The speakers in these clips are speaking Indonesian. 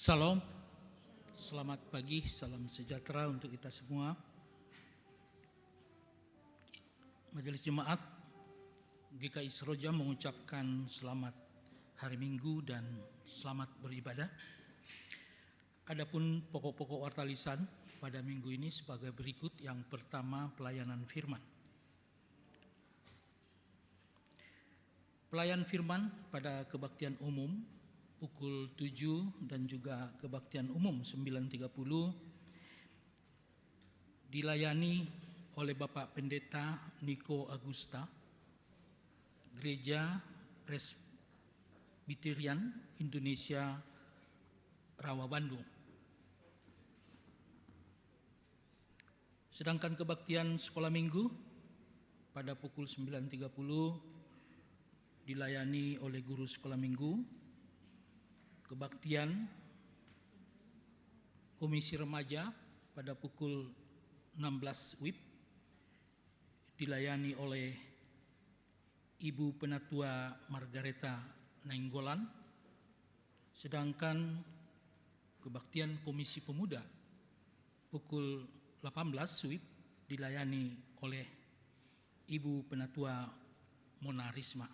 Salam, selamat pagi, salam sejahtera untuk kita semua. Majelis Jemaat GKI Seroja mengucapkan selamat hari Minggu dan selamat beribadah. Adapun pokok-pokok warta lisan pada minggu ini sebagai berikut. Yang pertama, pelayanan firman. Pelayan firman pada kebaktian umum pukul 7 dan juga kebaktian umum 9.30 dilayani oleh Bapak Pendeta Niko Agusta, Gereja Presbyterian Indonesia Rawa Bandung. Sedangkan kebaktian sekolah minggu pada pukul 9.30 dilayani oleh guru sekolah minggu. Kebaktian Komisi Remaja pada pukul 16 WIB dilayani oleh Ibu Penatua Margareta Nainggolan. Sedangkan kebaktian Komisi Pemuda pukul 18 WIB dilayani oleh Ibu Penatua Mona Risma.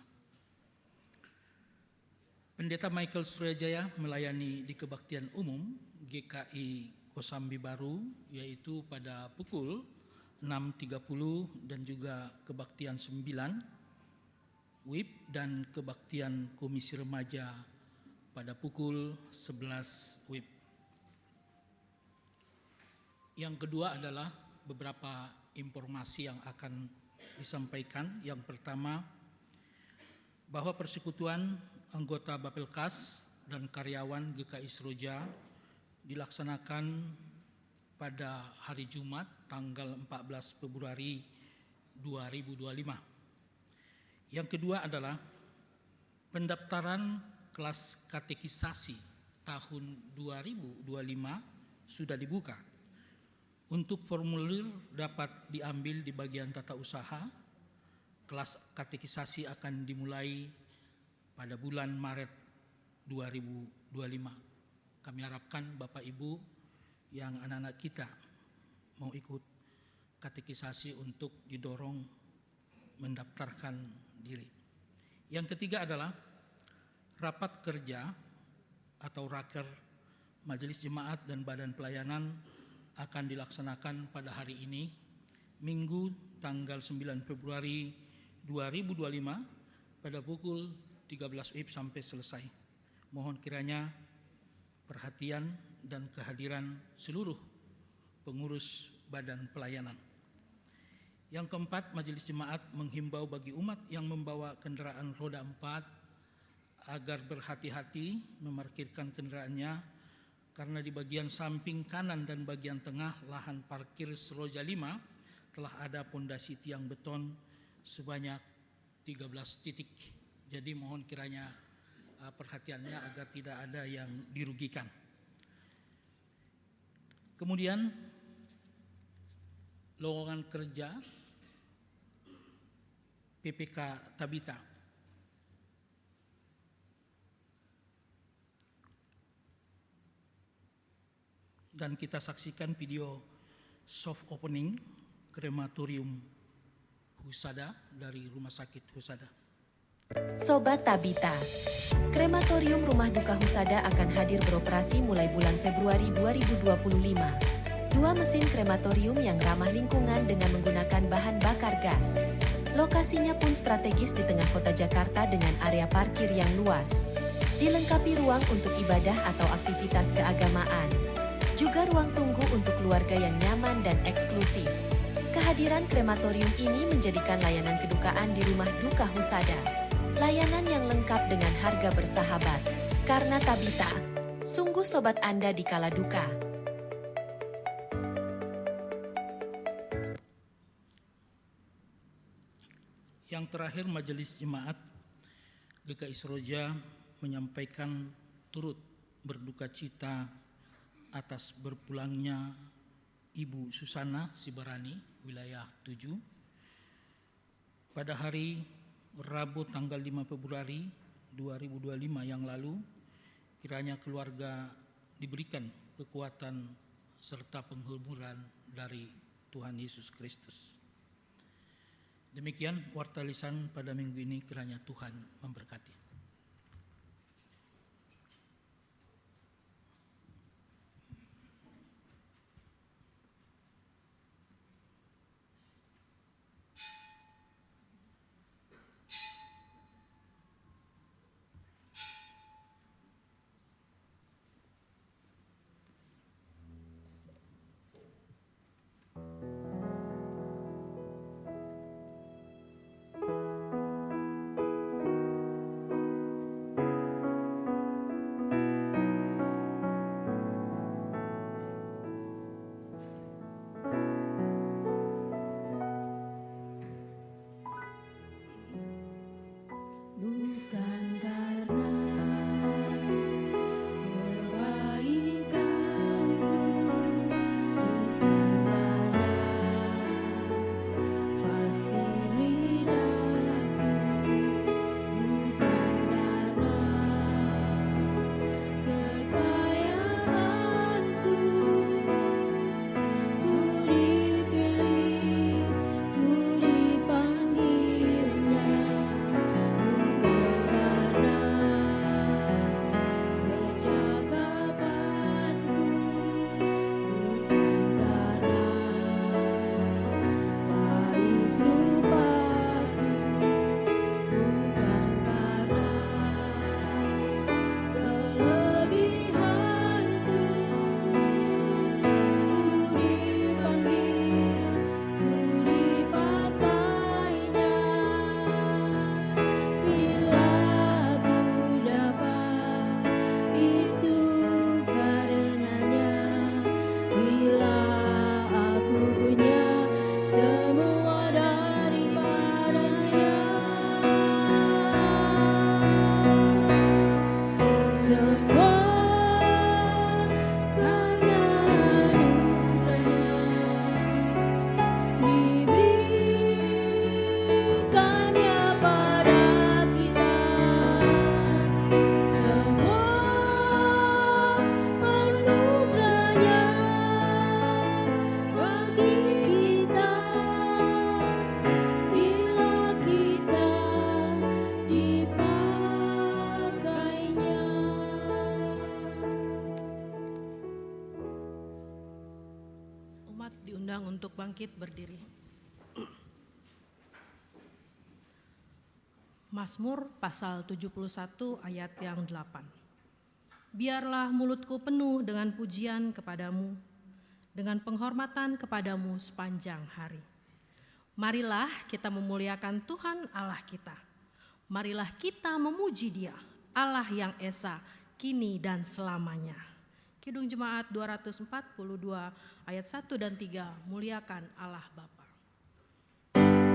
Pendeta Michael Suryajaya melayani di kebaktian umum GKI Kosambi Baru, yaitu pada pukul 6.30 dan juga kebaktian 9 WIB dan kebaktian Komisi Remaja pada pukul 11 WIB. Yang kedua adalah beberapa informasi yang akan disampaikan. Yang pertama, bahwa persekutuan anggota Bapelkas dan karyawan GKI Seroja dilaksanakan pada hari Jumat tanggal 14 Februari 2025. Yang kedua adalah pendaftaran kelas katekisasi tahun 2025 sudah dibuka. Untuk formulir dapat diambil di bagian tata usaha. Kelas katekisasi akan dimulai pada bulan Maret 2025. Kami harapkan Bapak Ibu yang anak-anak kita mau ikut katekisasi untuk didorong mendaftarkan diri. Yang ketiga adalah rapat kerja atau raker Majelis Jemaat dan Badan Pelayanan akan dilaksanakan pada hari ini, Minggu tanggal 9 Februari 2025 pada pukul 13 WIB sampai selesai. Mohon kiranya perhatian dan kehadiran seluruh pengurus badan pelayanan. Yang keempat, Majelis Jemaat menghimbau bagi umat yang membawa kendaraan roda 4 agar berhati-hati memarkirkan kendaraannya, karena di bagian samping kanan dan bagian tengah lahan parkir Seroja 5 telah ada pondasi tiang beton sebanyak 13 titik. Jadi mohon kiranya perhatiannya agar tidak ada yang dirugikan. Kemudian lowongan kerja PPK Tabita. Dan kita saksikan video soft opening krematorium Husada dari Rumah Sakit Husada. Sobat Tabita, krematorium Rumah Duka Husada akan hadir beroperasi mulai bulan Februari 2025. 2 mesin krematorium yang ramah lingkungan dengan menggunakan bahan bakar gas. Lokasinya pun strategis di tengah kota Jakarta dengan area parkir yang luas. Dilengkapi ruang untuk ibadah atau aktivitas keagamaan. Juga ruang tunggu untuk keluarga yang nyaman dan eksklusif. Kehadiran krematorium ini menjadikan layanan kedukaan di Rumah Duka Husada layanan yang lengkap dengan harga bersahabat. Karena Tabita, sungguh sobat Anda di kala duka. Yang terakhir, Majelis Jemaat GKI Seroja menyampaikan turut berduka cita atas berpulangnya Ibu Susana Sibarani, wilayah 7, pada hari Rabu tanggal 5 Februari 2025 yang lalu. Kiranya keluarga diberikan kekuatan serta penghiburan dari Tuhan Yesus Kristus. Demikian warta lisan pada minggu ini, kiranya Tuhan memberkati. Untuk bangkit berdiri. Mazmur pasal 71 ayat yang 8. Biarlah mulutku penuh dengan pujian kepadamu, dengan penghormatan kepadamu sepanjang hari. Marilah kita memuliakan Tuhan Allah kita. Marilah kita memuji Dia, Allah yang esa, kini dan selamanya. Kidung Jemaat 242 ayat 1 dan 3, muliakan Allah Bapa. Muliakan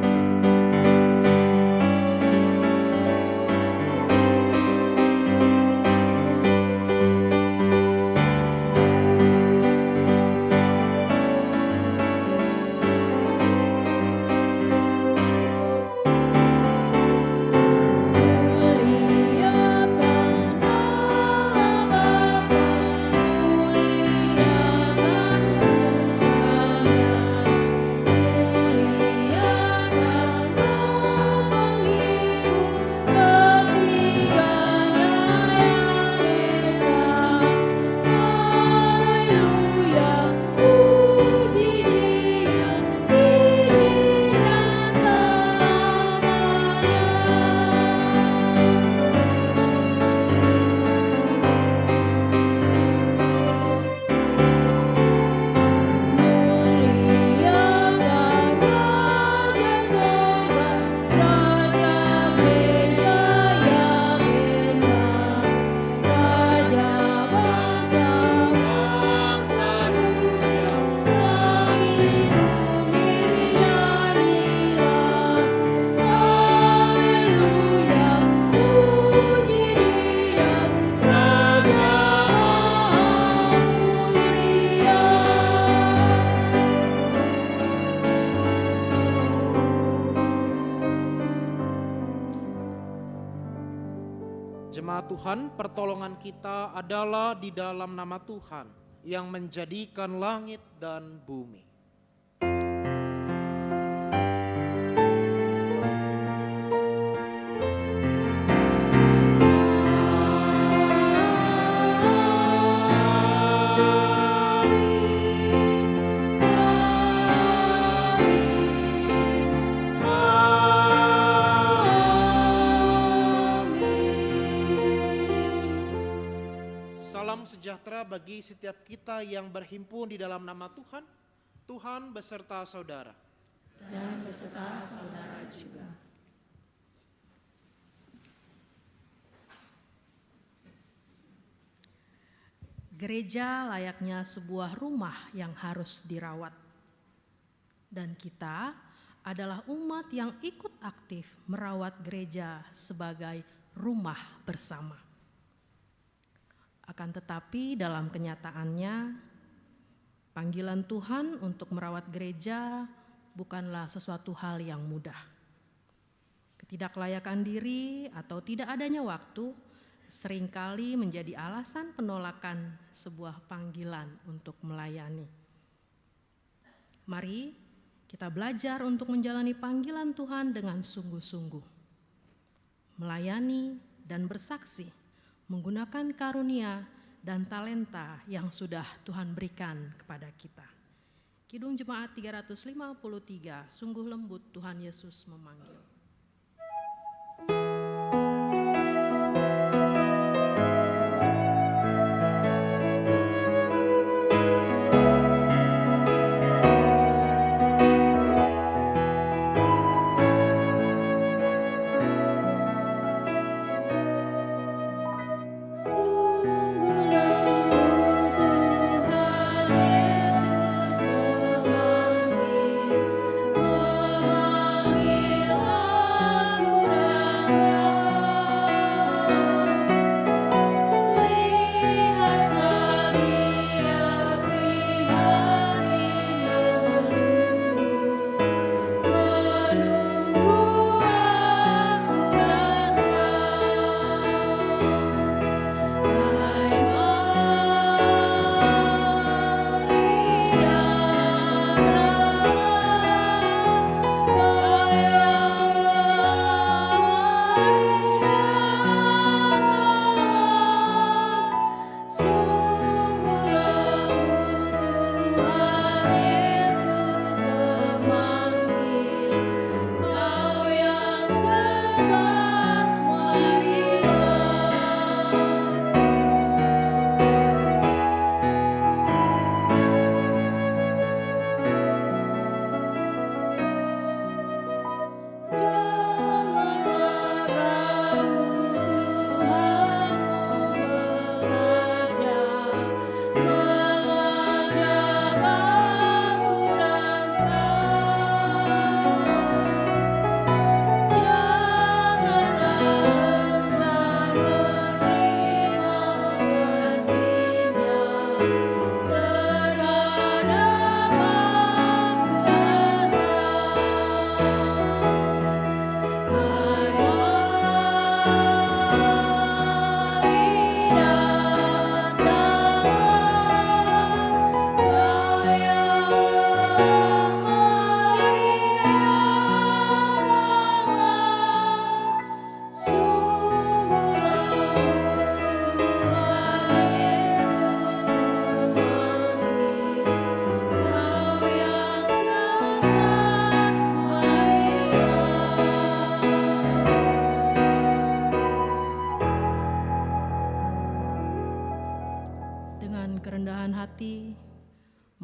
Tuhan, pertolongan kita adalah di dalam nama Tuhan yang menjadikan langit dan bumi. Salam sejahtera bagi setiap kita yang berhimpun di dalam nama Tuhan. Tuhan beserta saudara. Dan beserta saudara juga. Gereja layaknya sebuah rumah yang harus dirawat. Dan kita adalah umat yang ikut aktif merawat gereja sebagai rumah bersama. Akan tetapi dalam kenyataannya, panggilan Tuhan untuk merawat gereja bukanlah sesuatu hal yang mudah. Ketidaklayakan diri atau tidak adanya waktu seringkali menjadi alasan penolakan sebuah panggilan untuk melayani. Mari kita belajar untuk menjalani panggilan Tuhan dengan sungguh-sungguh. Melayani dan bersaksi menggunakan karunia dan talenta yang sudah Tuhan berikan kepada kita. Kidung Jemaat 353, sungguh lembut Tuhan Yesus memanggil.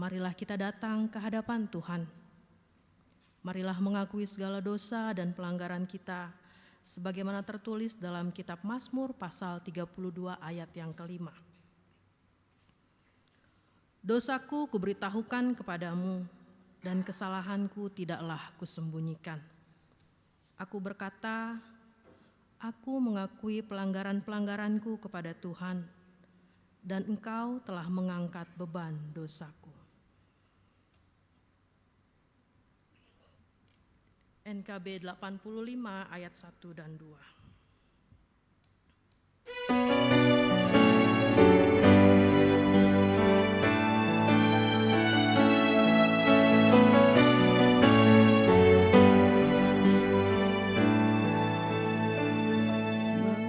Marilah kita datang ke hadapan Tuhan. Marilah mengakui segala dosa dan pelanggaran kita, sebagaimana tertulis dalam kitab Mazmur pasal 32 ayat yang kelima. Dosaku kuberitahukan kepadamu, dan kesalahanku tidaklah kusembunyikan. Aku berkata, aku mengakui pelanggaran-pelanggaranku kepada Tuhan, dan Engkau telah mengangkat beban dosaku. NKB 85 ayat 1 dan 2.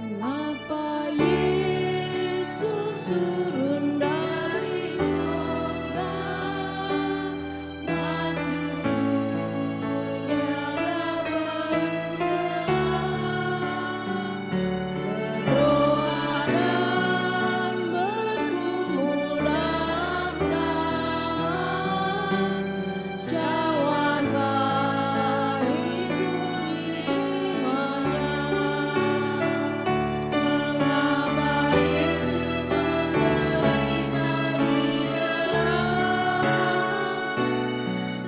Mengapa Yesus turun dari surga, masuk dunia berjaya, berdoa dan berumur dalam cawan baik imannya. Mengapa Yesus menderita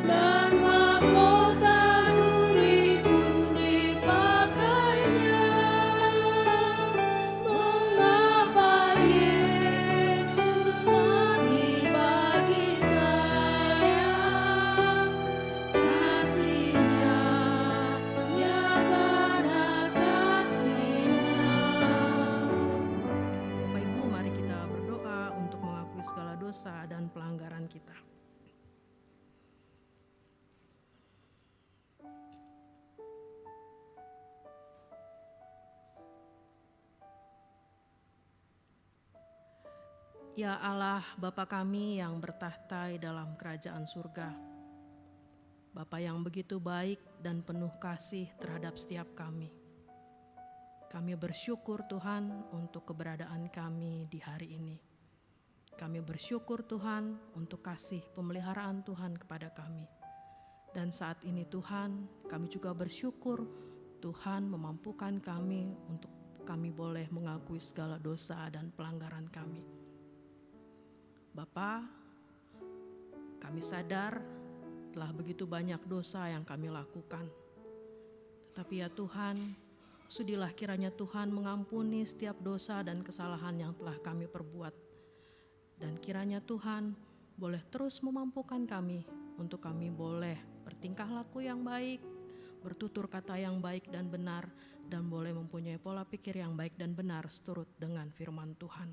dan mahkota duri pun dipakainya? Mengapa Yesus mati bagi saya? Kasih-Nya, ya karena kasih-Nya. Bapak Ibu, mari kita berdoa untuk mengakui segala dosa dan pelanggaran kita. Ya Allah, Bapa kami yang bertahta dalam kerajaan surga, Bapa yang begitu baik dan penuh kasih terhadap setiap kami. Kami bersyukur Tuhan untuk keberadaan kami di hari ini. Kami bersyukur Tuhan untuk kasih pemeliharaan Tuhan kepada kami. Dan saat ini Tuhan, kami juga bersyukur Tuhan memampukan kami untuk kami boleh mengakui segala dosa dan pelanggaran kami. Bapa, kami sadar telah begitu banyak dosa yang kami lakukan. Tetapi ya Tuhan, sudilah kiranya Tuhan mengampuni setiap dosa dan kesalahan yang telah kami perbuat. Dan kiranya Tuhan boleh terus memampukan kami untuk kami boleh bertingkah laku yang baik, bertutur kata yang baik dan benar, dan boleh mempunyai pola pikir yang baik dan benar seturut dengan firman Tuhan.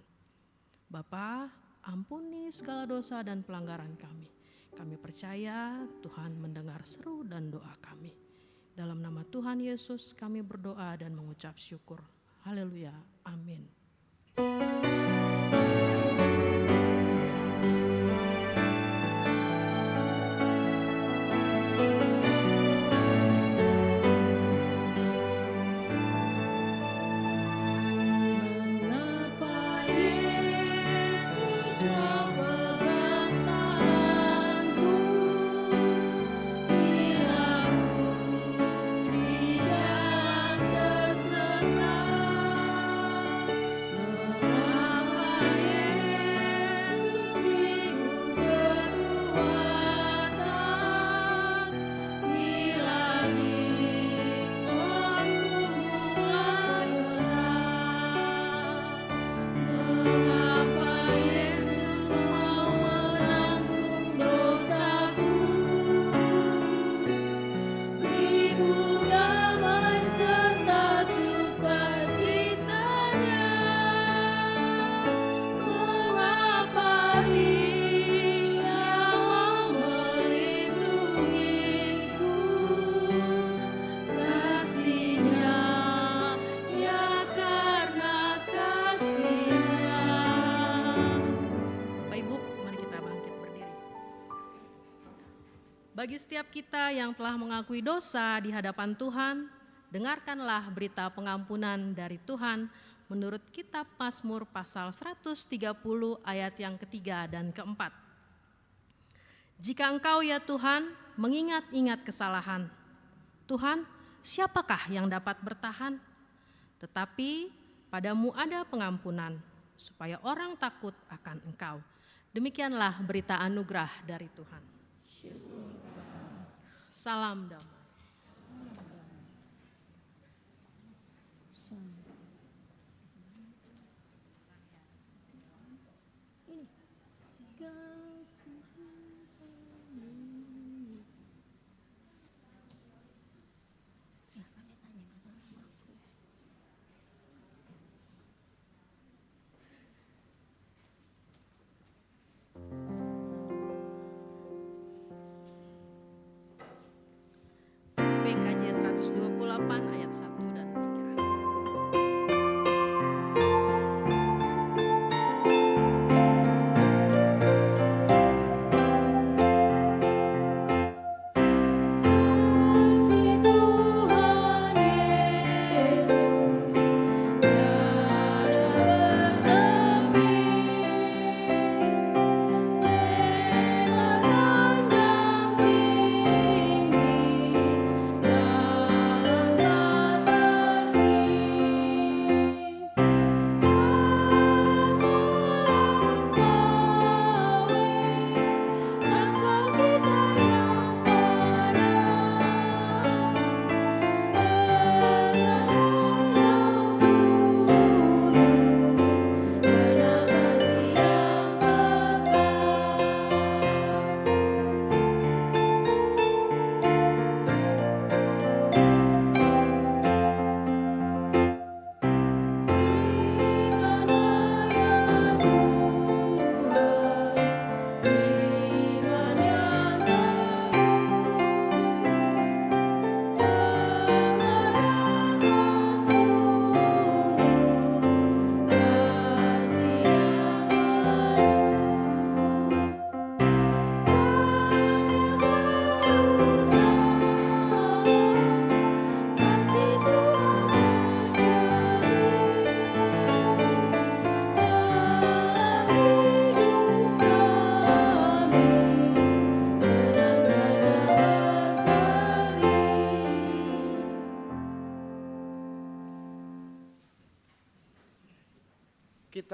Bapa, ampuni segala dosa dan pelanggaran kami. Kami percaya Tuhan mendengar seru dan doa kami. Dalam nama Tuhan Yesus kami berdoa dan mengucap syukur. Haleluya. Amin. Mengapa Yesus mau pegang tanganku bila ku di jalan tersesat? Mengapa Yesus beriku kekuatan bila jiwaku mulai berat? Mengapa Yesus mau menanggung dosaku? Beriku damai serta sukacitanya. Mengapa Dia mau melindungiku? Kasih-Nya, ya karena kasih-Nya. Bapak Ibu, mari kita bangkit berdiri. Bagi setiap kita yang telah mengakui dosa di hadapan Tuhan, dengarkanlah berita pengampunan dari Tuhan menurut kitab Mazmur pasal 130 ayat yang ketiga dan keempat. Jika Engkau ya Tuhan mengingat-ingat kesalahan, Tuhan, siapakah yang dapat bertahan? Tetapi padamu ada pengampunan, supaya orang takut akan Engkau. Demikianlah berita anugerah dari Tuhan. Salam damai.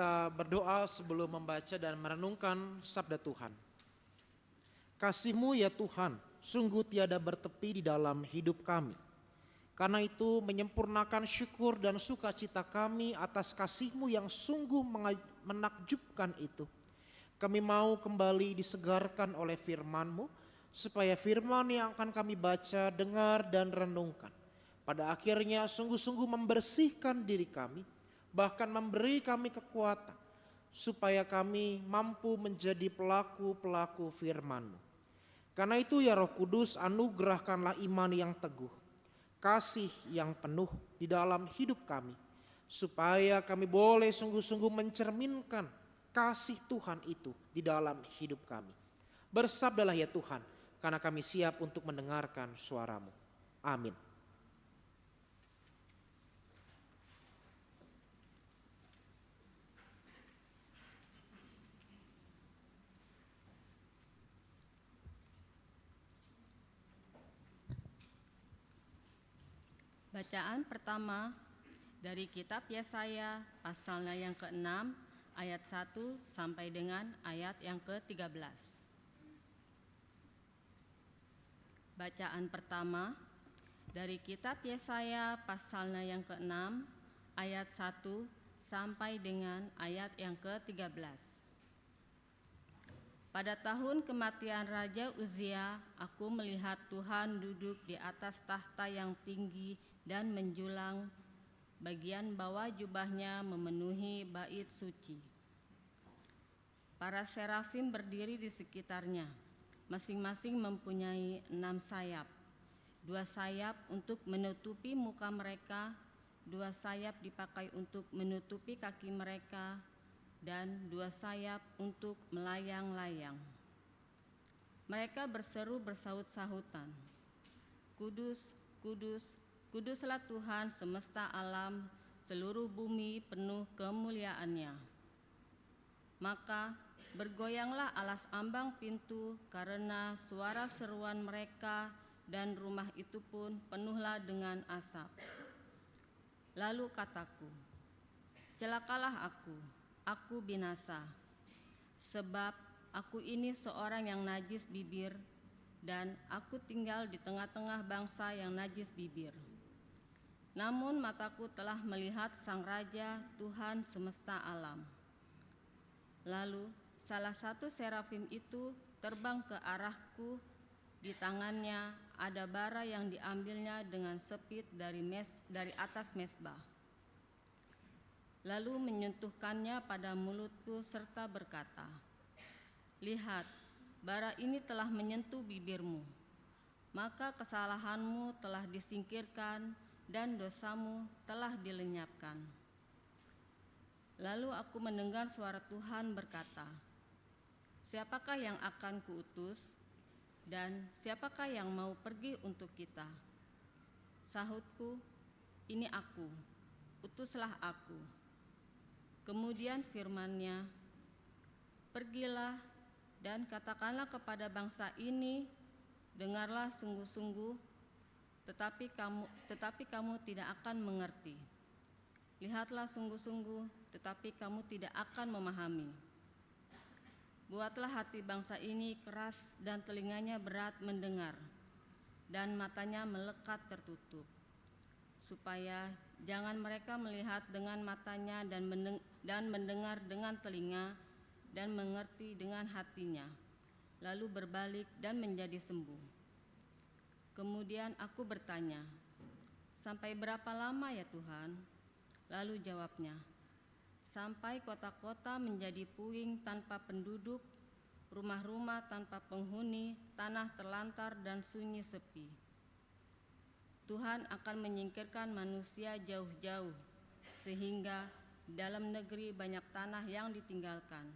kita berdoa sebelum membaca dan merenungkan sabda Tuhan. Kasih-Mu ya Tuhan, sungguh tiada bertepi di dalam hidup kami. Karena itu menyempurnakan syukur dan sukacita kami atas kasih-Mu yang sungguh menakjubkan itu. Kami mau kembali disegarkan oleh firman-Mu, supaya firman yang akan kami baca, dengar, dan renungkan pada akhirnya sungguh-sungguh membersihkan diri kami, bahkan memberi kami kekuatan, supaya kami mampu menjadi pelaku-pelaku firman-Mu. Karena itu ya Roh Kudus, anugerahkanlah iman yang teguh, kasih yang penuh di dalam hidup kami, supaya kami boleh sungguh-sungguh mencerminkan kasih Tuhan itu di dalam hidup kami. Bersabdalah ya Tuhan, karena kami siap untuk mendengarkan suara-Mu. Amin. Bacaan pertama dari kitab Yesaya pasalnya yang ke-6 ayat 1 sampai dengan ayat yang ke-13. Bacaan pertama dari kitab Yesaya pasalnya yang ke-6 ayat 1 sampai dengan ayat yang ke-13. Pada tahun kematian Raja Uzia, aku melihat Tuhan duduk di atas tahta yang tinggi dan menjulang, bagian bawah jubahnya memenuhi bait suci. Para serafim berdiri di sekitarnya, masing-masing mempunyai 6 sayap. 2 sayap untuk menutupi muka mereka, 2 sayap dipakai untuk menutupi kaki mereka, dan 2 sayap untuk melayang-layang. Mereka berseru bersaut-sahutan, Kudus, kudus, kuduslah Tuhan semesta alam, seluruh bumi penuh kemuliaan-Nya. Maka bergoyanglah alas ambang pintu karena suara seruan mereka, dan rumah itu pun penuhlah dengan asap. Lalu kataku, celakalah aku binasa, sebab aku ini seorang yang najis bibir, dan aku tinggal di tengah-tengah bangsa yang najis bibir. Namun mataku telah melihat Sang Raja, Tuhan semesta alam. Lalu salah satu serafim itu terbang ke arahku, di tangannya ada bara yang diambilnya dengan sepit dari atas mezbah. Lalu menyentuhkannya pada mulutku serta berkata, lihat, bara ini telah menyentuh bibirmu, maka kesalahanmu telah disingkirkan dan dosamu telah dilenyapkan. Lalu aku mendengar suara Tuhan berkata, siapakah yang akan kuutus, dan siapakah yang mau pergi untuk kita? Sahutku, ini aku, utuslah aku. Kemudian firman-Nya, pergilah dan katakanlah kepada bangsa ini, dengarlah sungguh-sungguh, tetapi kamu tidak akan mengerti. Lihatlah sungguh-sungguh, tetapi kamu tidak akan memahami. Buatlah hati bangsa ini keras dan telinganya berat mendengar, dan matanya melekat tertutup, supaya jangan mereka melihat dengan matanya dan mendengar dengan telinga dan mengerti dengan hatinya, lalu berbalik dan menjadi sembuh. Kemudian aku bertanya, sampai berapa lama ya Tuhan? Lalu jawabnya, sampai kota-kota menjadi puing tanpa penduduk, rumah-rumah tanpa penghuni, tanah terlantar dan sunyi sepi. Tuhan akan menyingkirkan manusia jauh-jauh, sehingga dalam negeri banyak tanah yang ditinggalkan.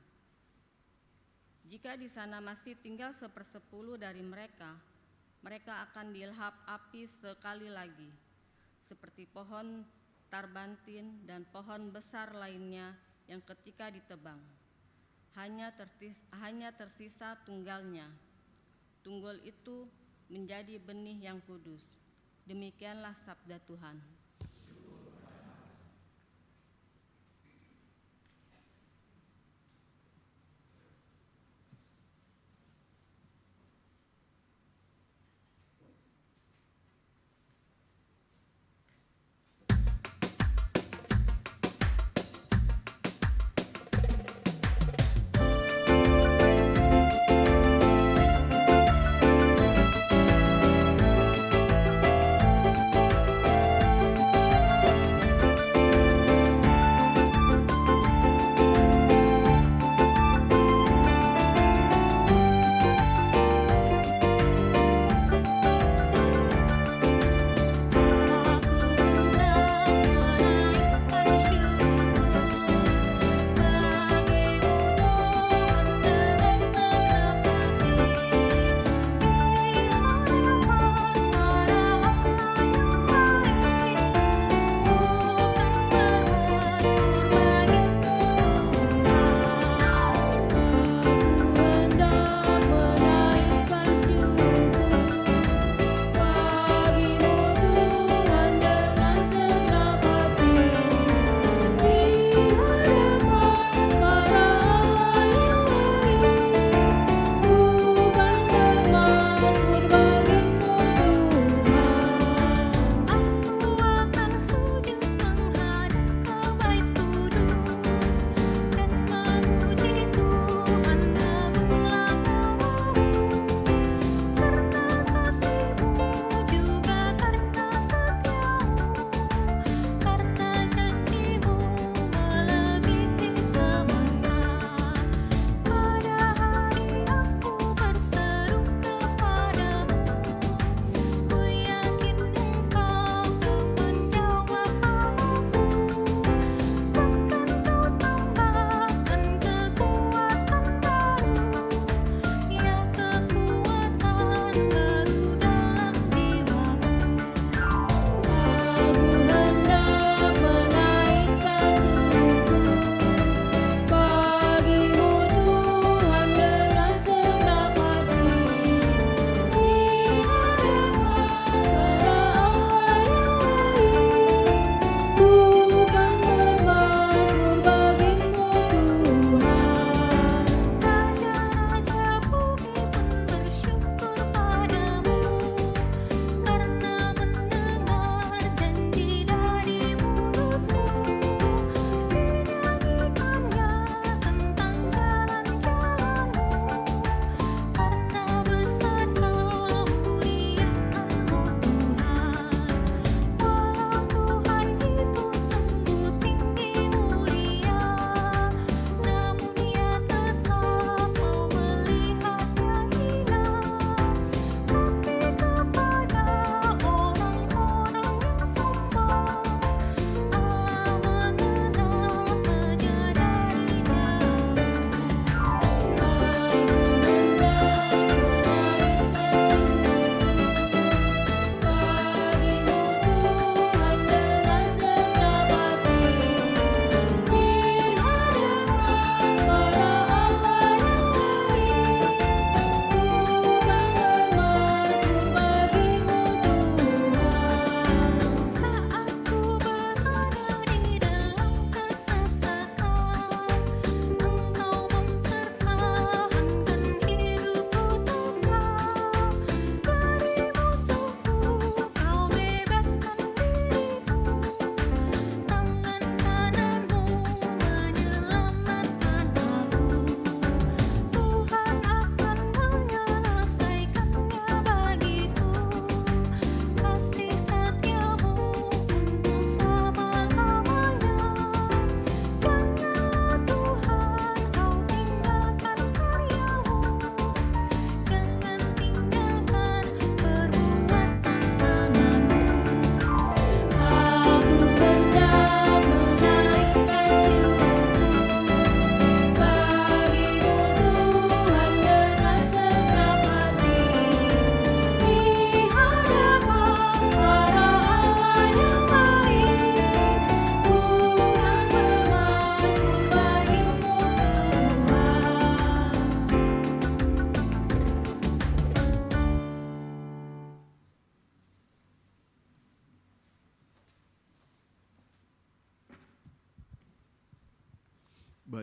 Jika di sana masih tinggal 1/10 dari mereka, mereka akan dilahap api sekali lagi, seperti pohon tarbantin dan pohon besar lainnya yang ketika ditebang. Hanya tersisa tunggalnya. Tunggul itu menjadi benih yang kudus. Demikianlah sabda Tuhan.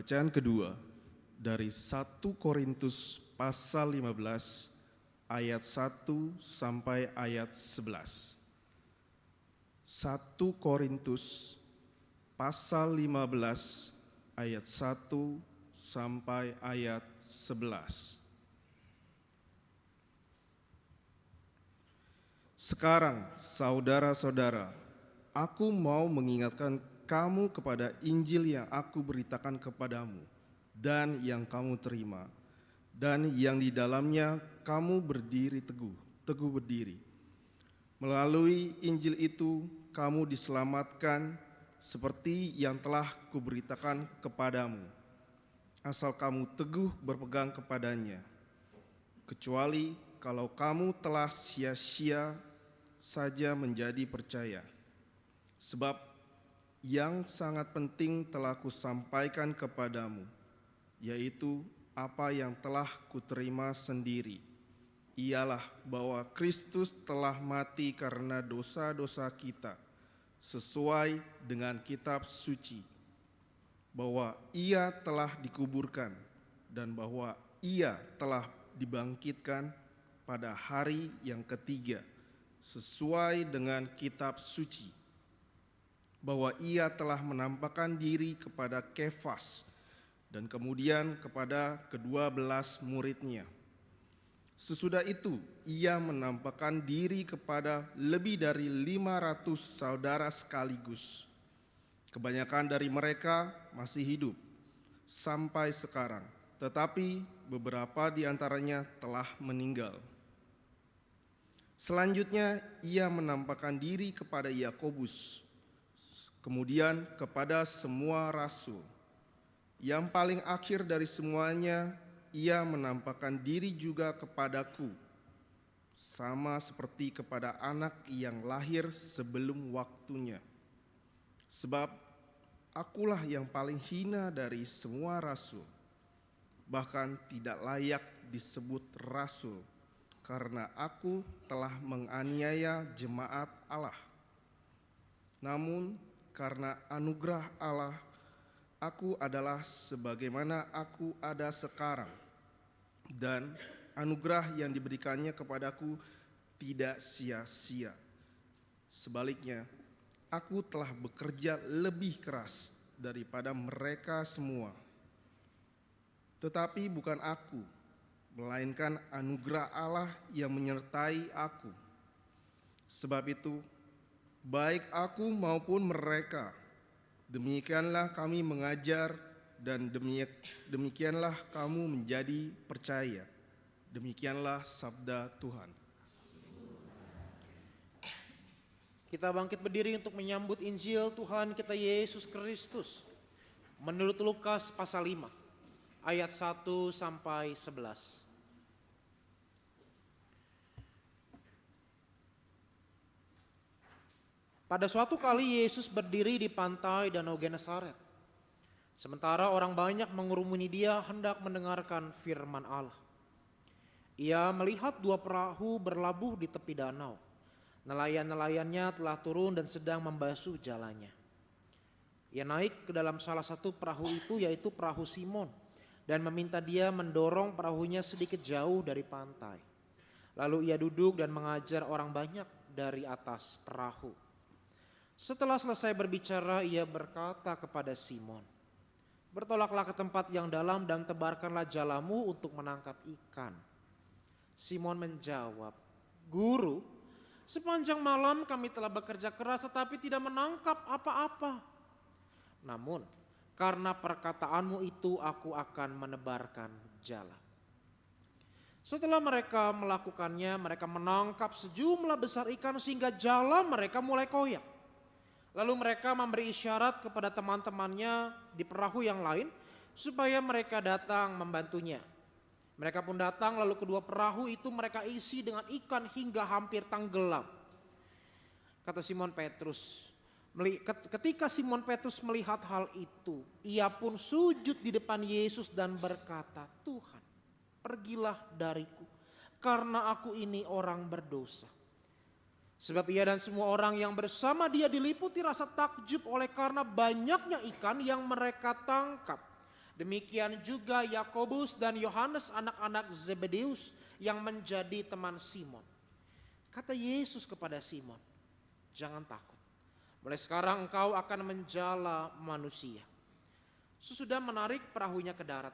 Bacaan kedua dari 1 Korintus pasal 15 ayat 1 sampai ayat 11. 1 Korintus pasal 15 ayat 1 sampai ayat 11. Sekarang, saudara-saudara, aku mau mengingatkan kamu kepada Injil yang aku beritakan kepadamu dan yang kamu terima, dan yang di dalamnya kamu berdiri teguh berdiri. Melalui Injil itu kamu diselamatkan seperti yang telah kuberitakan kepadamu, asal kamu teguh berpegang kepadanya. Kecuali kalau kamu telah sia-sia saja menjadi percaya. Sebab yang sangat penting telah kusampaikan kepadamu, yaitu apa yang telah kuterima sendiri, ialah bahwa Kristus telah mati karena dosa-dosa kita, sesuai dengan kitab suci, bahwa ia telah dikuburkan, dan bahwa ia telah dibangkitkan pada hari yang ketiga, sesuai dengan kitab suci, bahwa ia telah menampakkan diri kepada Kefas dan kemudian kepada ke-12 muridnya. Sesudah itu ia menampakkan diri kepada lebih dari 500 saudara sekaligus. Kebanyakan dari mereka masih hidup sampai sekarang, tetapi beberapa di antaranya telah meninggal. Selanjutnya ia menampakkan diri kepada Yakobus, kemudian kepada semua rasul. Yang paling akhir dari semuanya, ia menampakkan diri juga kepadaku, sama seperti kepada anak yang lahir sebelum waktunya. Sebab akulah yang paling hina dari semua rasul, bahkan tidak layak disebut rasul, karena aku telah menganiaya jemaat Allah. Namun karena anugerah Allah, aku adalah sebagaimana aku ada sekarang, dan anugerah yang diberikannya kepadaku tidak sia-sia. Sebaliknya, aku telah bekerja lebih keras daripada mereka semua. Tetapi bukan aku, melainkan anugerah Allah yang menyertai aku. Sebab itu, baik aku maupun mereka, demikianlah kami mengajar, dan demikianlah kamu menjadi percaya. Demikianlah sabda Tuhan. Kita bangkit berdiri untuk menyambut Injil Tuhan kita Yesus Kristus. Menurut Lukas pasal 5, ayat 1 sampai 11. Pada suatu kali Yesus berdiri di pantai Danau Genesaret. Sementara orang banyak mengurumuni dia hendak mendengarkan firman Allah. Ia melihat 2 perahu berlabuh di tepi danau. Nelayan-nelayannya telah turun dan sedang membasuh jalannya. Ia naik ke dalam salah satu perahu itu, yaitu perahu Simon, dan meminta dia mendorong perahunya sedikit jauh dari pantai. Lalu ia duduk dan mengajar orang banyak dari atas perahu. Setelah selesai berbicara, ia berkata kepada Simon, "Bertolaklah ke tempat yang dalam dan tebarkanlah jalamu untuk menangkap ikan." Simon menjawab, "Guru, sepanjang malam kami telah bekerja keras tetapi tidak menangkap apa-apa. Namun karena perkataanmu itu aku akan menebarkan jala." Setelah mereka melakukannya, mereka menangkap sejumlah besar ikan sehingga jala mereka mulai koyak. Lalu mereka memberi isyarat kepada teman-temannya di perahu yang lain supaya mereka datang membantunya. Mereka pun datang, lalu kedua perahu itu mereka isi dengan ikan hingga hampir tenggelam. Kata Simon Petrus, ketika Simon Petrus melihat hal itu, ia pun sujud di depan Yesus dan berkata, "Tuhan, pergilah dariku, karena aku ini orang berdosa." Sebab ia dan semua orang yang bersama dia diliputi rasa takjub oleh karena banyaknya ikan yang mereka tangkap. Demikian juga Yakobus dan Yohanes anak-anak Zebedeus yang menjadi teman Simon. Kata Yesus kepada Simon, jangan takut. Mulai sekarang engkau akan menjala manusia. Sesudah menarik perahunya ke darat,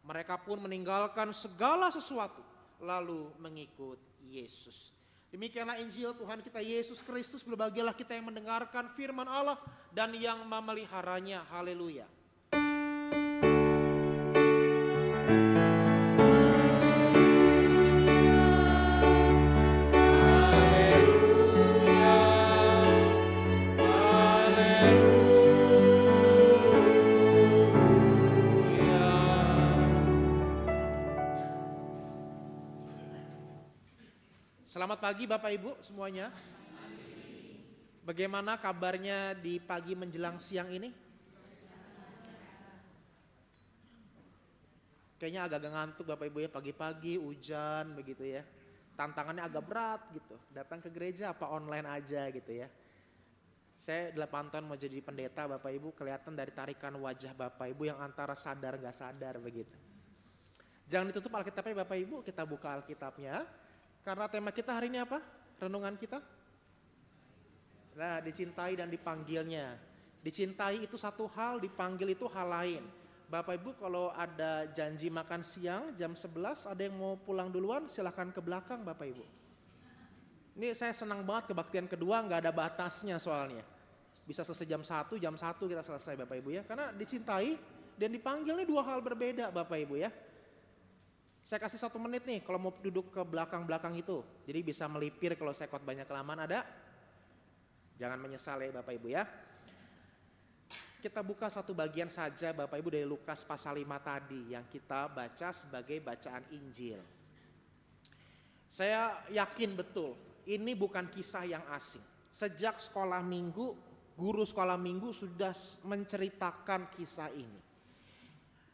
mereka pun meninggalkan segala sesuatu lalu mengikut Yesus. Demikianlah Injil Tuhan kita Yesus Kristus. Berbahagialah kita yang mendengarkan firman Allah dan yang memeliharanya. Haleluya. Selamat pagi Bapak Ibu semuanya. Bagaimana kabarnya di pagi menjelang siang ini? Kayaknya agak ngantuk Bapak Ibu ya, pagi-pagi hujan begitu ya. Tantangannya agak berat gitu. Datang ke gereja apa online aja gitu ya. Saya 8 tahun mau jadi pendeta Bapak Ibu, kelihatan dari tarikan wajah Bapak Ibu yang antara sadar gak sadar begitu. Jangan ditutup Alkitabnya Bapak Ibu, kita buka Alkitabnya. Karena tema kita hari ini apa? Renungan kita? Nah, dicintai dan dipanggilnya. Dicintai itu satu hal, dipanggil itu hal lain. Bapak Ibu kalau ada janji makan siang jam 11, ada yang mau pulang duluan silahkan ke belakang Bapak Ibu. Ini saya senang banget kebaktian kedua gak ada batasnya soalnya. Bisa selesai jam 1 kita selesai Bapak Ibu ya. Karena dicintai dan dipanggil ini dua hal berbeda Bapak Ibu ya. Saya kasih 1 menit nih kalau mau duduk ke belakang-belakang itu. Jadi bisa melipir kalau saya khotbahnya kelamaan ada. Jangan menyesal ya Bapak Ibu ya. Kita buka satu bagian saja Bapak Ibu dari Lukas pasal 5 tadi yang kita baca sebagai bacaan Injil. Saya yakin betul ini bukan kisah yang asing. Sejak sekolah minggu, guru sekolah minggu sudah menceritakan kisah ini.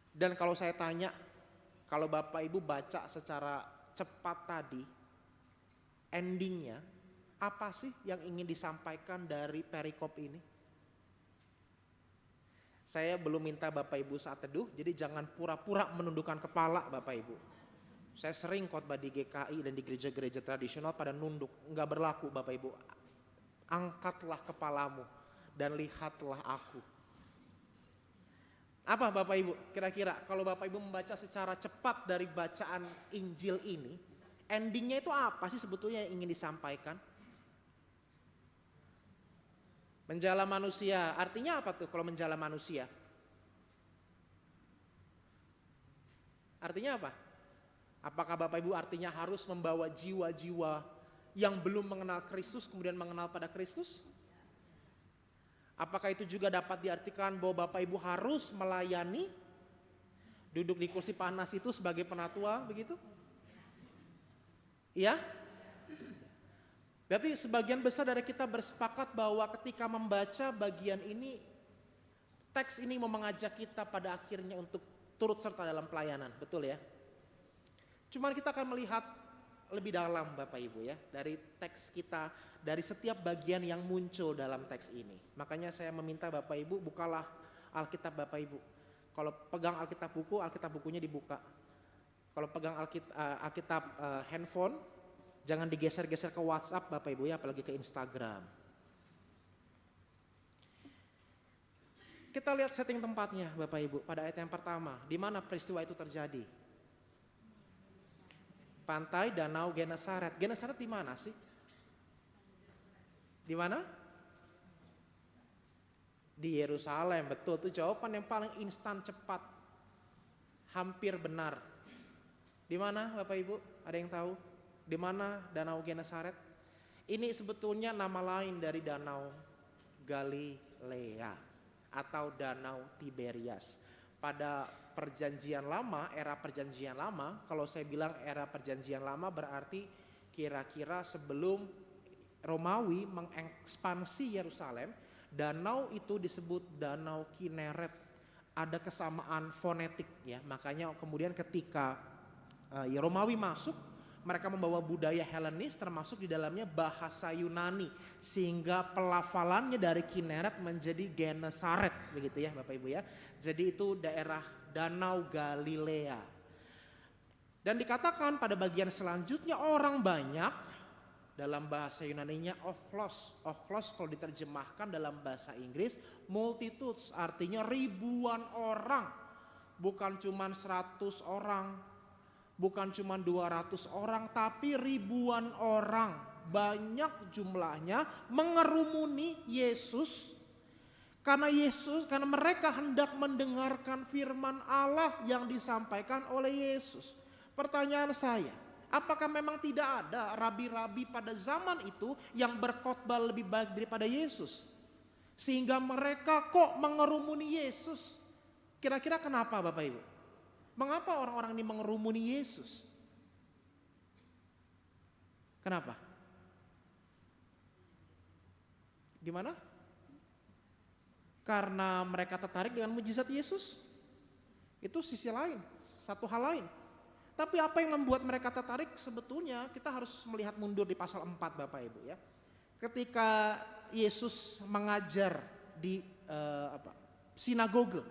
Dan kalau saya tanya, kalau Bapak Ibu baca secara cepat tadi, endingnya apa sih yang ingin disampaikan dari perikop ini? Saya belum minta Bapak Ibu saat teduh, jadi jangan pura-pura menundukkan kepala Bapak Ibu. Saya sering khotbah di GKI dan di gereja-gereja tradisional pada nunduk, enggak berlaku Bapak Ibu. Angkatlah kepalamu dan lihatlah aku. Apa Bapak Ibu kira-kira kalau Bapak Ibu membaca secara cepat dari bacaan Injil ini, endingnya itu apa sih sebetulnya yang ingin disampaikan? Menjala manusia, artinya apa tuh kalau menjala manusia? Artinya apa? Apakah Bapak Ibu artinya harus membawa jiwa-jiwa yang belum mengenal Kristus kemudian mengenal pada Kristus? Apakah itu juga dapat diartikan bahwa Bapak Ibu harus melayani, duduk di kursi panas itu sebagai penatua begitu? Iya? Berarti sebagian besar dari kita bersepakat bahwa ketika membaca bagian ini, teks ini mau mengajak kita pada akhirnya untuk turut serta dalam pelayanan, betul ya? Cuman kita akan melihat lebih dalam Bapak Ibu ya, dari teks kita, dari setiap bagian yang muncul dalam teks ini. Makanya saya meminta Bapak Ibu bukalah Alkitab Bapak Ibu. Kalau pegang Alkitab buku, Alkitab bukunya dibuka. Kalau pegang Alkitab handphone, jangan digeser-geser ke WhatsApp Bapak Ibu ya, apalagi ke Instagram. Kita lihat setting tempatnya Bapak Ibu pada ayat yang pertama. Di mana peristiwa itu terjadi? Pantai Danau Genesaret. Genesaret di mana sih? Di mana? Di Yerusalem, betul. Itu jawaban yang paling instan, cepat. Hampir benar. Di mana Bapak Ibu? Ada yang tahu? Di mana Danau Genesaret? Ini sebetulnya nama lain dari Danau Galilea atau Danau Tiberias. Pada Perjanjian Lama, era Perjanjian Lama, kalau saya bilang era Perjanjian Lama berarti kira-kira sebelum Romawi mengekspansi Yerusalem, danau itu disebut Danau Kineret. Ada kesamaan fonetik ya, makanya kemudian ketika Romawi masuk, mereka membawa budaya Helenis termasuk di dalamnya bahasa Yunani, sehingga pelafalannya dari Kineret menjadi Genesaret begitu ya Bapak Ibu ya. Jadi itu daerah Danau Galilea. Dan dikatakan pada bagian selanjutnya orang banyak, dalam bahasa Yunaninya ochlos. Ochlos kalau diterjemahkan dalam bahasa Inggris multitudes, artinya ribuan orang. Bukan cuma 100 orang, bukan cuma 200 orang, tapi ribuan orang. Banyak jumlahnya mengerumuni Yesus. Karena mereka hendak mendengarkan firman Allah yang disampaikan oleh Yesus. Pertanyaan saya, apakah memang tidak ada rabi-rabi pada zaman itu yang berkhotbah lebih baik daripada Yesus? Sehingga mereka kok mengerumuni Yesus? Kira-kira kenapa Bapak Ibu? Mengapa orang-orang ini mengerumuni Yesus? Kenapa? Gimana? Karena mereka tertarik dengan mujizat Yesus? Itu sisi lain, satu hal lain. Tapi apa yang membuat mereka tertarik sebetulnya kita harus melihat mundur di pasal 4 Bapak Ibu ya. Ketika Yesus mengajar di sinagoge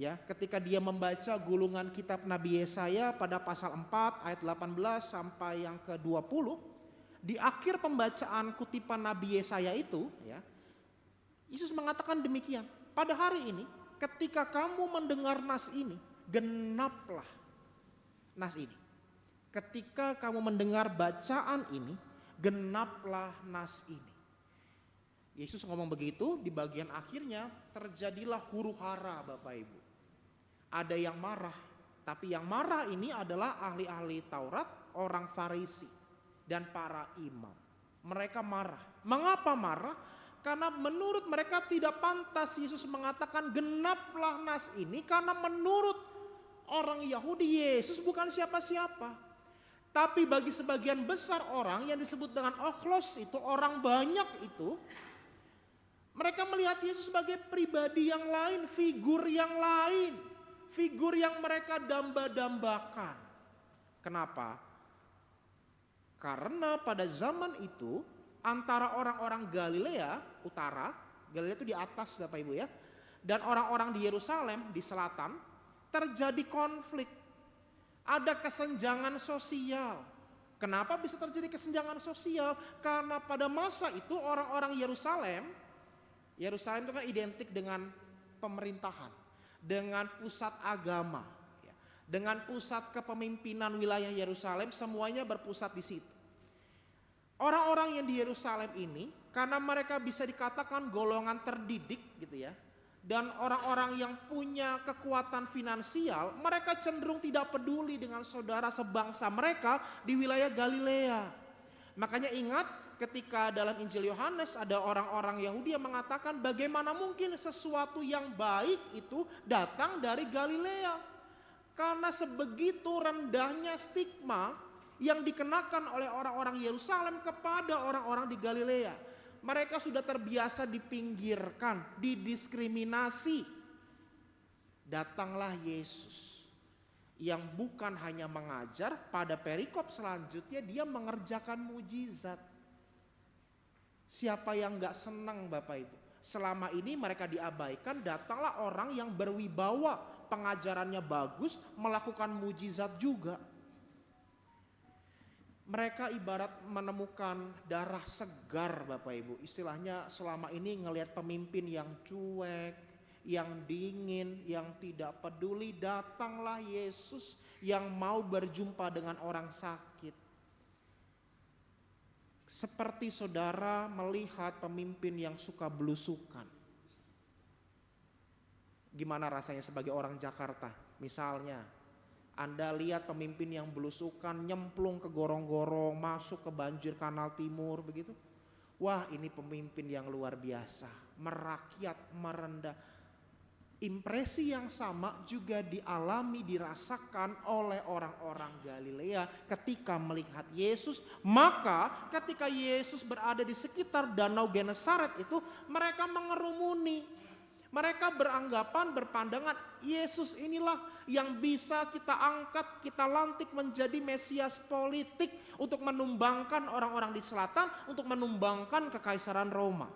ya, ketika dia membaca gulungan kitab Nabi Yesaya pada pasal 4 ayat 18 sampai yang ke-20, di akhir pembacaan kutipan Nabi Yesaya itu ya, Yesus mengatakan demikian, pada hari ini ketika kamu mendengar nas ini, genaplah nas ini. Ketika kamu mendengar bacaan ini, genaplah nas ini. Yesus ngomong begitu, di bagian akhirnya terjadilah huru-hara Bapak Ibu. Ada yang marah, tapi yang marah ini adalah ahli-ahli Taurat, orang Farisi dan para imam. Mereka marah. Mengapa marah? Karena menurut mereka tidak pantas Yesus mengatakan genaplah nas ini, karena menurut orang Yahudi Yesus bukan siapa-siapa. Tapi bagi sebagian besar orang yang disebut dengan ochlos itu, orang banyak itu, mereka melihat Yesus sebagai pribadi yang lain, figur yang lain, figur yang mereka damba-dambakan. Kenapa? Karena pada zaman itu antara orang-orang Galilea utara, Galilea itu di atas Bapak Ibu ya, dan orang-orang di Yerusalem di selatan, terjadi konflik. Ada kesenjangan sosial. Kenapa bisa terjadi kesenjangan sosial? Karena pada masa itu orang-orang Yerusalem itu kan identik dengan pemerintahan, dengan pusat agama, dengan pusat kepemimpinan wilayah Yerusalem, semuanya berpusat di situ. Orang-orang yang di Yerusalem ini, karena mereka bisa dikatakan golongan terdidik gitu ya, dan orang-orang yang punya kekuatan finansial, mereka cenderung tidak peduli dengan saudara sebangsa mereka di wilayah Galilea. Makanya ingat ketika dalam Injil Yohanes ada orang-orang Yahudi yang mengatakan bagaimana mungkin sesuatu yang baik itu datang dari Galilea. Karena sebegitu rendahnya stigma yang dikenakan oleh orang-orang Yerusalem kepada orang-orang di Galilea. Mereka sudah terbiasa dipinggirkan, didiskriminasi. Datanglah Yesus yang bukan hanya mengajar, pada perikop selanjutnya dia mengerjakan mujizat. Siapa yang gak senang Bapak Ibu? Selama ini mereka diabaikan, datanglah orang yang berwibawa, pengajarannya bagus, melakukan mujizat juga. Mereka ibarat menemukan darah segar Bapak Ibu. Istilahnya selama ini ngelihat pemimpin yang cuek, yang dingin, yang tidak peduli. Datanglah Yesus yang mau berjumpa dengan orang sakit. Seperti saudara melihat pemimpin yang suka belusukan. Gimana rasanya sebagai orang Jakarta? Misalnya Anda lihat pemimpin yang belusukan, nyemplung ke gorong-gorong, masuk ke banjir kanal timur begitu. Wah, ini pemimpin yang luar biasa, merakyat, merendah. Impresi yang sama juga dialami, dirasakan oleh orang-orang Galilea ketika melihat Yesus. Maka ketika Yesus berada di sekitar Danau Genesaret itu, mereka mengerumuni. Mereka berpandangan Yesus inilah yang bisa kita angkat, kita lantik menjadi Mesias politik untuk menumbangkan orang-orang di selatan, untuk menumbangkan kekaisaran Roma.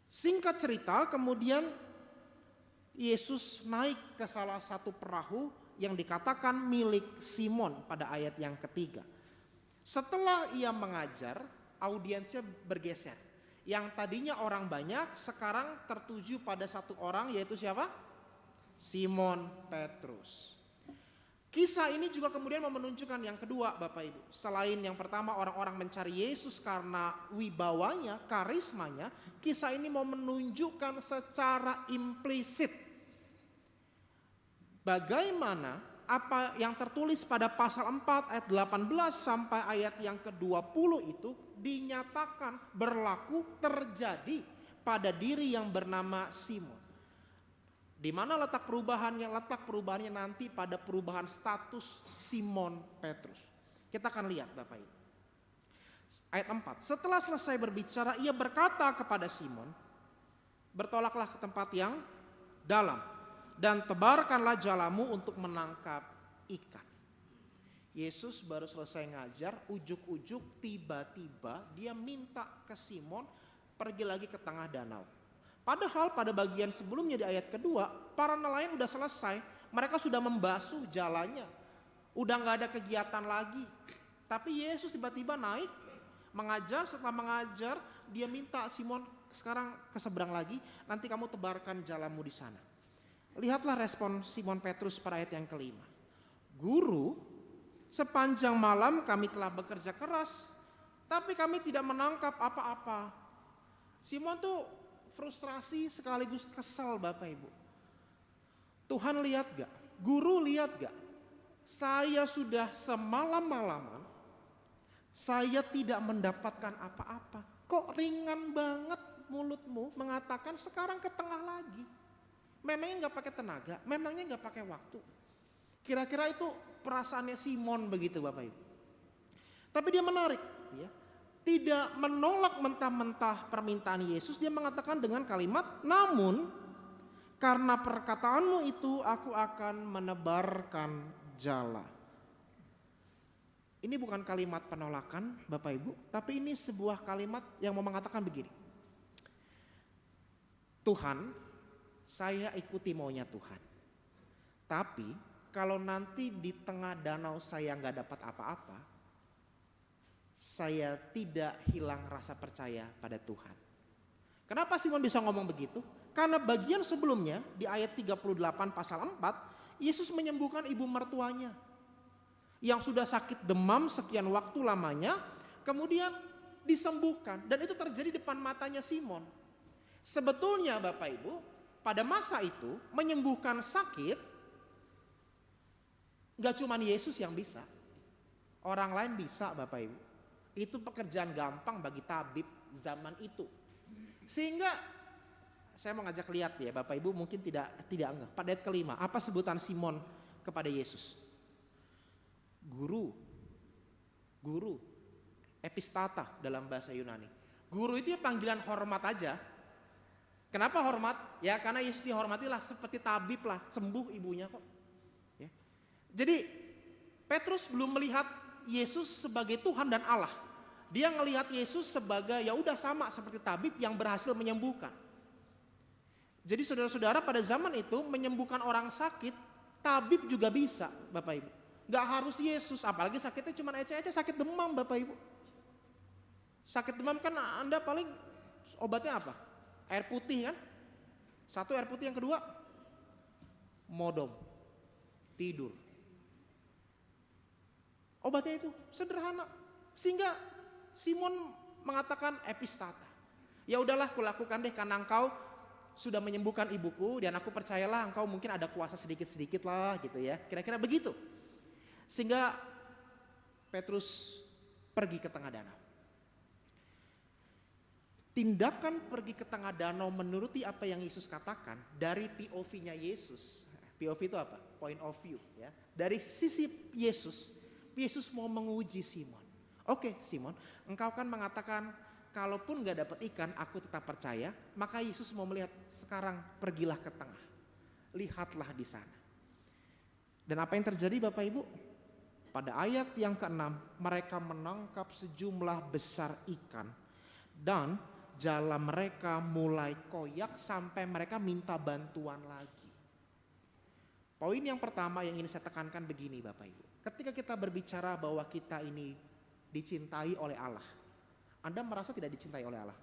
Singkat cerita, kemudian Yesus naik ke salah satu perahu yang dikatakan milik Simon pada ayat yang ketiga. Setelah ia mengajar, audiensnya bergeser. Yang tadinya orang banyak sekarang tertuju pada satu orang, yaitu siapa? Simon Petrus. Kisah ini juga kemudian menunjukkan yang kedua, Bapak Ibu. Selain yang pertama orang-orang mencari Yesus karena wibawanya, karismanya, kisah ini mau menunjukkan secara implisit bagaimana apa yang tertulis pada pasal 4 ayat 18 sampai ayat yang ke-20 itu dinyatakan berlaku terjadi pada diri yang bernama Simon. Di mana letak perubahannya? Letak perubahannya nanti pada perubahan status Simon Petrus. Kita akan lihat Bapak Ibu. Ayat 4. Setelah selesai berbicara, ia berkata kepada Simon, bertolaklah ke tempat yang dalam dan tebarkanlah jalamu untuk menangkap ikan. Yesus baru selesai ngajar, ujuk-ujuk tiba-tiba dia minta ke Simon pergi lagi ke tengah danau. Padahal pada bagian sebelumnya di ayat kedua, para nelayan udah selesai, mereka sudah membasuh jalannya, udah gak ada kegiatan lagi. Tapi Yesus tiba-tiba naik, mengajar, setelah mengajar dia minta Simon sekarang ke seberang lagi, nanti kamu tebarkan jalamu di sana. Lihatlah respon Simon Petrus pada ayat yang kelima. Guru, sepanjang malam kami telah bekerja keras, tapi kami tidak menangkap apa-apa. Simon tuh frustrasi sekaligus kesal Bapak Ibu. Tuhan lihat gak? Guru lihat gak? Saya sudah semalam-malaman, saya tidak mendapatkan apa-apa. Kok ringan banget mulutmu mengatakan sekarang ke tengah lagi. Memangnya gak pakai tenaga, memangnya gak pakai waktu. Kira-kira itu perasaannya Simon begitu Bapak Ibu. Tapi dia menarik ya. Tidak menolak mentah-mentah permintaan Yesus, dia mengatakan dengan kalimat, namun karena perkataanmu itu aku akan menebarkan jala. Ini bukan kalimat penolakan Bapak Ibu, tapi ini sebuah kalimat yang mau mengatakan begini. Tuhan, saya ikuti maunya Tuhan. Tapi kalau nanti di tengah danau saya gak dapat apa-apa, saya tidak hilang rasa percaya pada Tuhan. Kenapa Simon bisa ngomong begitu? Karena bagian sebelumnya di ayat 38 pasal 4, Yesus menyembuhkan ibu mertuanya yang sudah sakit demam sekian waktu lamanya, kemudian disembuhkan, dan itu terjadi depan matanya Simon. Sebetulnya Bapak Ibu, pada masa itu menyembuhkan sakit gak cuma Yesus yang bisa, orang lain bisa Bapak Ibu. Itu pekerjaan gampang bagi tabib zaman itu. Sehingga saya mau ngajak lihat ya Bapak Ibu, mungkin tidak enggak. Pada ayat kelima, apa sebutan Simon kepada Yesus? Guru. Guru. Epistata dalam bahasa Yunani. Guru itu ya panggilan hormat aja. Kenapa hormat? Ya karena Yesus dihormatilah seperti tabib lah, sembuh ibunya kok. Ya. Jadi Petrus belum melihat Yesus sebagai Tuhan dan Allah. Dia ngelihat Yesus sebagai ya udah sama seperti tabib yang berhasil menyembuhkan. Jadi saudara-saudara pada zaman itu menyembuhkan orang sakit, tabib juga bisa Bapak Ibu. Gak harus Yesus, apalagi sakitnya cuma ecek-ecek, sakit demam Bapak Ibu. Sakit demam kan Anda paling obatnya apa? Air putih kan? Satu air putih, yang kedua modom, tidur. Obatnya itu sederhana. Sehingga Simon mengatakan epistata. Ya udahlah, kulakukan deh karena engkau sudah menyembuhkan ibuku dan aku percayalah engkau mungkin ada kuasa sedikit-sedikit lah gitu ya. Kira-kira begitu. Sehingga Petrus pergi ke tengah danau. Tindakan pergi ke tengah danau menuruti apa yang Yesus katakan dari POV-nya Yesus. POV itu apa? Point of view ya. Dari sisi Yesus, Yesus mau menguji Simon. Oke Simon, engkau kan mengatakan kalaupun gak dapat ikan aku tetap percaya. Maka Yesus mau melihat, sekarang pergilah ke tengah. Lihatlah di sana. Dan apa yang terjadi Bapak Ibu? Pada ayat yang ke-6, mereka menangkap sejumlah besar ikan. Dan jala mereka mulai koyak sampai mereka minta bantuan lagi. Poin yang pertama yang ingin saya tekankan begini Bapak Ibu. Ketika kita berbicara bahwa kita ini dicintai oleh Allah, Anda merasa tidak dicintai oleh Allah?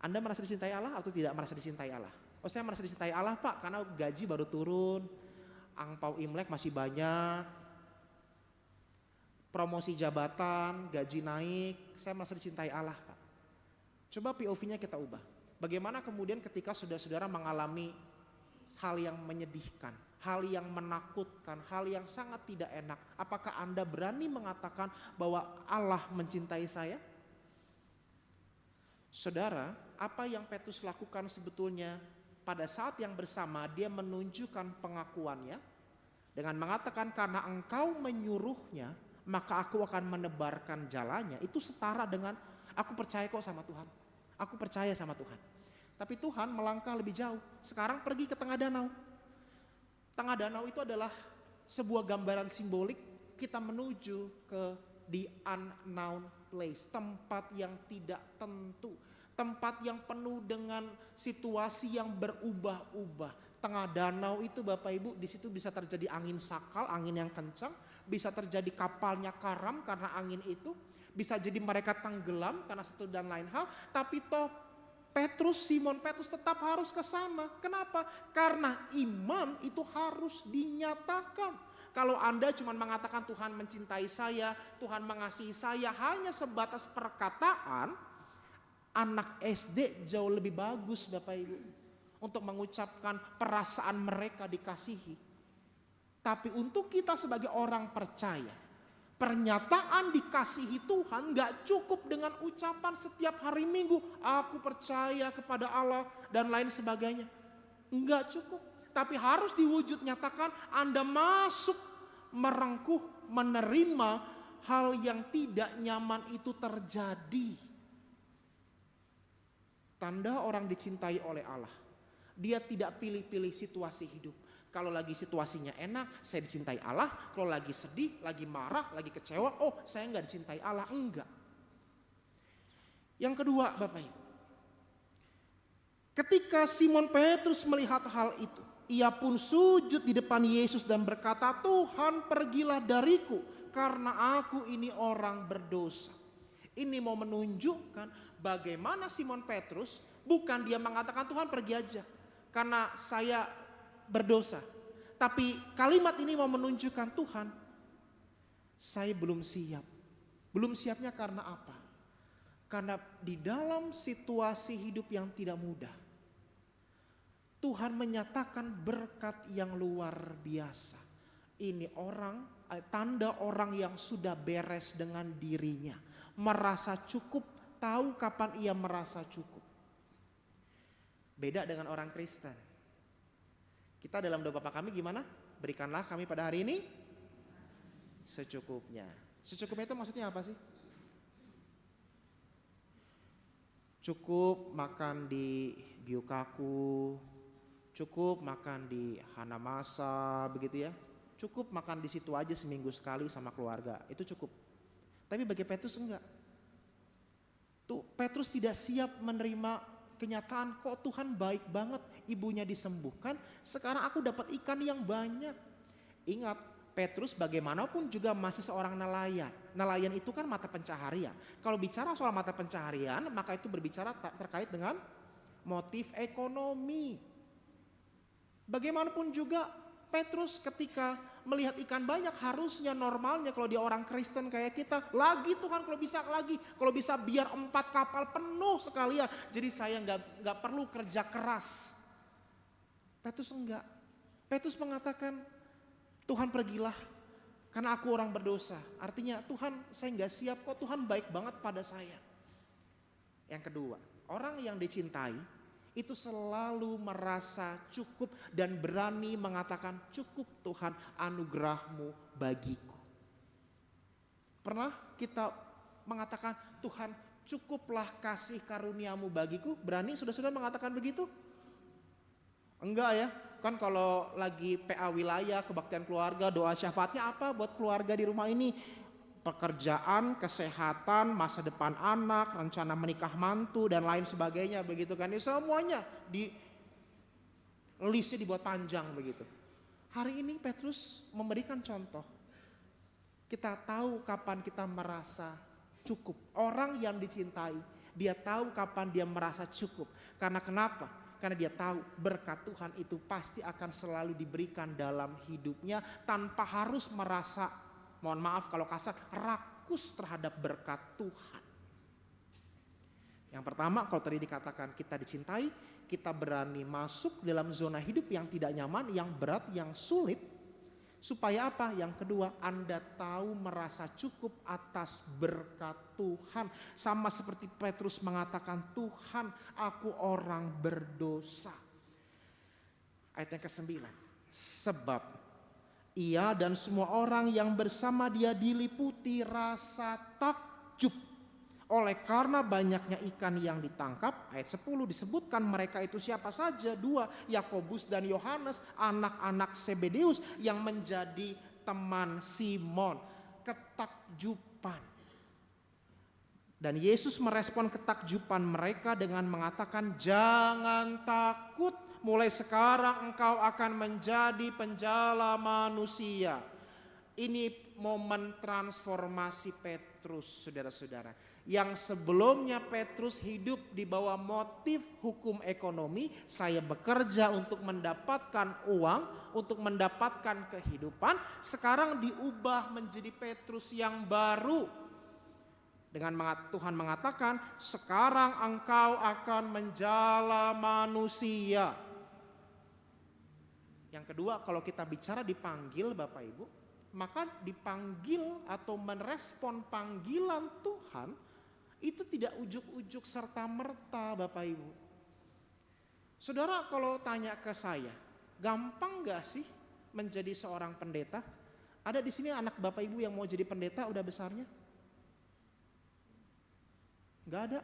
Anda merasa dicintai Allah atau tidak merasa dicintai Allah? Oh, saya merasa dicintai Allah Pak, karena gaji baru turun, angpau Imlek masih banyak, promosi jabatan, gaji naik, saya merasa dicintai Allah Pak. Coba POV-nya kita ubah. Bagaimana kemudian ketika saudara-saudara mengalami hal yang menyedihkan, hal yang menakutkan, hal yang sangat tidak enak, apakah Anda berani mengatakan bahwa Allah mencintai saya? Saudara, apa yang Petrus lakukan sebetulnya pada saat yang bersama dia menunjukkan pengakuannya dengan mengatakan karena engkau menyuruhnya maka aku akan menebarkan jalannya. Itu setara dengan aku percaya kok sama Tuhan. Aku percaya sama Tuhan. Tapi Tuhan melangkah lebih jauh. Sekarang pergi ke tengah danau. Tengah danau itu adalah sebuah gambaran simbolik kita menuju ke the unknown place, tempat yang tidak tentu, tempat yang penuh dengan situasi yang berubah-ubah. Tengah danau itu Bapak Ibu, di situ bisa terjadi angin sakal, angin yang kencang, bisa terjadi kapalnya karam karena angin itu, bisa jadi mereka tenggelam karena satu dan lain hal, tapi Simon Petrus tetap harus ke sana. Kenapa? Karena iman itu harus dinyatakan. Kalau Anda cuma mengatakan Tuhan mencintai saya, Tuhan mengasihi saya hanya sebatas perkataan, anak SD jauh lebih bagus Bapak Ibu untuk mengucapkan perasaan mereka dikasihi. Tapi untuk kita sebagai orang percaya, pernyataan dikasihi Tuhan gak cukup dengan ucapan setiap hari Minggu, aku percaya kepada Allah dan lain sebagainya. Gak cukup. Tapi harus diwujud nyatakan Anda masuk merengkuh, menerima hal yang tidak nyaman itu terjadi. Tanda orang dicintai oleh Allah. Dia tidak pilih-pilih situasi hidup. Kalau lagi situasinya enak, saya dicintai Allah. Kalau lagi sedih, lagi marah, lagi kecewa, oh saya nggak dicintai Allah. Enggak. Yang kedua Bapak Ibu. Ketika Simon Petrus melihat hal itu, ia pun sujud di depan Yesus dan berkata, Tuhan pergilah dariku karena aku ini orang berdosa. Ini mau menunjukkan bagaimana Simon Petrus bukan dia mengatakan Tuhan pergi aja karena saya berdosa. Tapi kalimat ini mau menunjukkan Tuhan, saya belum siap. Belum siapnya karena apa? Karena di dalam situasi hidup yang tidak mudah, Tuhan menyatakan berkat yang luar biasa. Ini tanda orang yang sudah beres dengan dirinya. Merasa cukup, tahu kapan ia merasa cukup. Beda dengan orang Kristen. Kita dalam doa Bapa kami gimana? Berikanlah kami pada hari ini secukupnya. Secukupnya itu maksudnya apa sih? Cukup makan di Gyukaku, cukup makan di Hanamasa begitu ya. Cukup makan di situ aja seminggu sekali sama keluarga, itu cukup. Tapi bagi Petrus enggak. Petrus tidak siap menerima kenyataan kok Tuhan baik banget, ibunya disembuhkan, sekarang aku dapat ikan yang banyak. Ingat, Petrus bagaimanapun juga masih seorang nelayan. Nelayan itu kan mata pencaharian. Kalau bicara soal mata pencaharian, maka itu berbicara terkait dengan motif ekonomi. Bagaimanapun juga Petrus ketika melihat ikan banyak, harusnya normalnya kalau dia orang Kristen kayak kita, lagi Tuhan kalau bisa biar 4 kapal penuh sekalian. Jadi saya nggak perlu kerja keras. Petrus enggak. Petrus mengatakan Tuhan pergilah karena aku orang berdosa. Artinya Tuhan saya nggak siap kok, Tuhan baik banget pada saya. Yang kedua, orang yang dicintai itu selalu merasa cukup dan berani mengatakan cukup Tuhan anugerahmu bagiku. Pernah kita mengatakan Tuhan cukuplah kasih karuniamu bagiku? Berani sudah mengatakan begitu? Enggak ya, kan kalau lagi PA wilayah, kebaktian keluarga, doa syafaatnya apa buat keluarga di rumah ini? Pekerjaan, kesehatan, masa depan anak, rencana menikah mantu dan lain sebagainya begitu kan. Semuanya listnya dibuat panjang begitu. Hari ini Petrus memberikan contoh. Kita tahu kapan kita merasa cukup. Orang yang dicintai, dia tahu kapan dia merasa cukup. Karena kenapa? Karena dia tahu berkat Tuhan itu pasti akan selalu diberikan dalam hidupnya tanpa harus merasa, mohon maaf kalau kasar, rakus terhadap berkat Tuhan. Yang pertama, kalau tadi dikatakan kita dicintai, kita berani masuk dalam zona hidup yang tidak nyaman, yang berat, yang sulit. Supaya apa? Yang kedua, Anda tahu merasa cukup atas berkat Tuhan. Sama seperti Petrus mengatakan, Tuhan, aku orang berdosa. Ayat yang ke-9. Sebab ia dan semua orang yang bersama dia diliputi rasa takjub. Oleh karena banyaknya ikan yang ditangkap, ayat 10 disebutkan mereka itu siapa saja? 2, Yakobus dan Yohanes, anak-anak Zebedeus yang menjadi teman Simon. Ketakjuban. Dan Yesus merespon ketakjuban mereka dengan mengatakan, jangan takut, mulai sekarang engkau akan menjadi penjala manusia. Ini momen transformasi Petrus, saudara-saudara. Yang sebelumnya Petrus hidup di bawah motif hukum ekonomi, saya bekerja untuk mendapatkan uang, untuk mendapatkan kehidupan. Sekarang diubah menjadi Petrus yang baru. Dengan Tuhan mengatakan, sekarang engkau akan menjala manusia. Yang kedua, kalau kita bicara dipanggil Bapak Ibu, maka dipanggil atau merespon panggilan Tuhan itu tidak ujuk-ujuk serta-merta Bapak Ibu. Saudara kalau tanya ke saya, gampang gak sih menjadi seorang pendeta? Ada di sini anak Bapak Ibu yang mau jadi pendeta udah besarnya? Gak ada?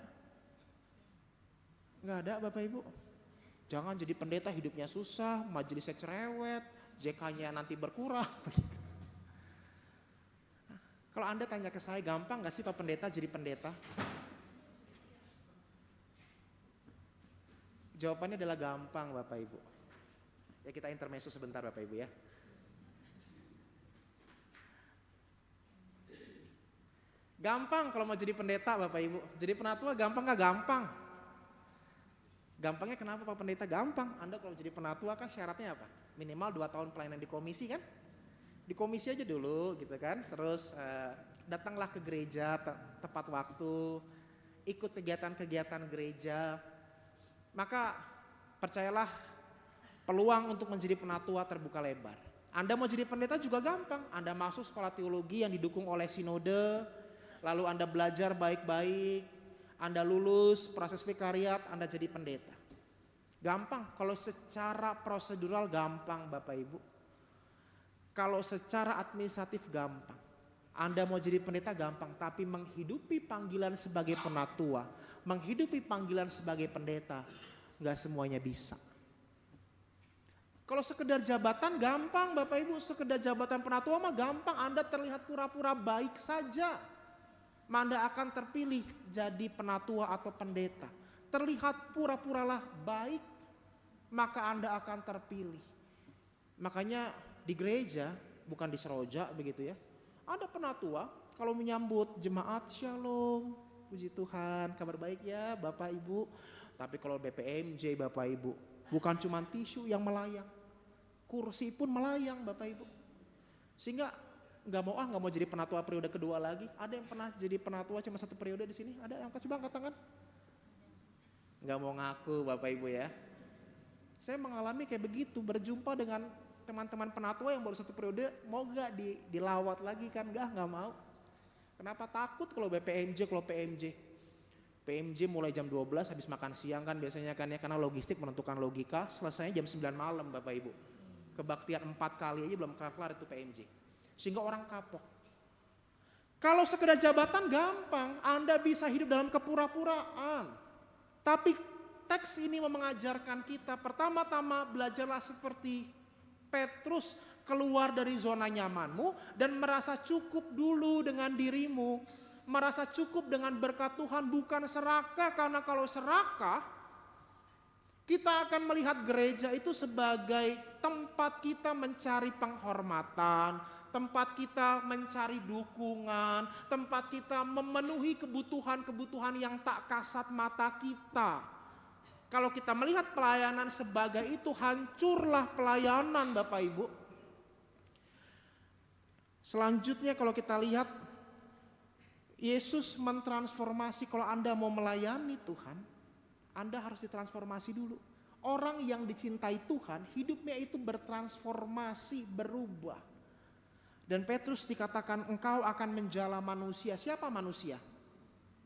Gak ada Bapak Ibu? Jangan jadi pendeta hidupnya susah, majelisnya cerewet, JK-nya nanti berkurang begitu. Kalau Anda tanya ke saya, gampang gak sih Pak Pendeta jadi pendeta? Jawabannya adalah gampang Bapak Ibu. Ya kita intermezzo sebentar Bapak Ibu ya. Gampang kalau mau jadi pendeta Bapak Ibu. Jadi penatua gampang gak? Gampang. Gampangnya kenapa Pak Pendeta? Gampang. Anda kalau jadi penatua kan syaratnya apa? Minimal 2 tahun pelayanan di komisi kan? Di komisi aja dulu gitu kan, terus datanglah ke gereja tepat waktu, ikut kegiatan-kegiatan gereja, maka percayalah peluang untuk menjadi penatua terbuka lebar. Anda mau jadi pendeta juga gampang, Anda masuk sekolah teologi yang didukung oleh sinode, lalu Anda belajar baik-baik, Anda lulus proses vikariat, Anda jadi pendeta. Gampang, kalau secara prosedural gampang Bapak Ibu. Kalau secara administratif gampang. Anda mau jadi pendeta gampang, tapi menghidupi panggilan sebagai penatua, menghidupi panggilan sebagai pendeta, gak semuanya bisa. Kalau sekedar jabatan gampang Bapak Ibu, sekedar jabatan penatua mah gampang, Anda terlihat pura-pura baik saja. Anda akan terpilih jadi penatua atau pendeta. Terlihat pura-puralah baik, maka Anda akan terpilih. Makanya di gereja, bukan di seroja begitu ya. Ada penatua kalau menyambut jemaat shalom, puji Tuhan, kabar baik ya Bapak Ibu. Tapi kalau BPMJ Bapak Ibu, bukan cuma tisu yang melayang, kursi pun melayang Bapak Ibu. Sehingga nggak mau jadi penatua periode kedua lagi. Ada yang pernah jadi penatua cuma 1 periode di sini? Ada yang coba angkat tangan? Nggak mau ngaku Bapak Ibu ya. Saya mengalami kayak begitu, berjumpa dengan teman-teman penatua yang baru 1 periode, mau gak dilawat lagi kan? Gak mau. Kenapa? Takut kalau BPMJ, kalau PMJ. PMJ mulai jam 12 habis makan siang kan biasanya kan ya, karena logistik menentukan logika, selesainya jam 9 malam Bapak Ibu. Kebaktian 4 kali aja belum kelar itu PMJ. Sehingga orang kapok. Kalau sekedar jabatan gampang, Anda bisa hidup dalam kepura-puraan. Tapi teks ini mengajarkan kita, pertama-tama belajarlah seperti Petrus, keluar dari zona nyamanmu dan merasa cukup dulu dengan dirimu. Merasa cukup dengan berkat Tuhan, bukan serakah. Karena kalau serakah, Kita akan melihat gereja itu sebagai tempat kita mencari penghormatan, tempat kita mencari dukungan, tempat kita memenuhi kebutuhan-kebutuhan yang tak kasat mata kita. Kalau kita melihat pelayanan sebagai itu, hancurlah pelayanan Bapak Ibu. Selanjutnya kalau kita lihat, Yesus mentransformasi, kalau Anda mau melayani Tuhan, Anda harus ditransformasi dulu. Orang yang dicintai Tuhan, hidupnya itu bertransformasi, berubah. Dan Petrus dikatakan engkau akan menjala manusia. Siapa manusia?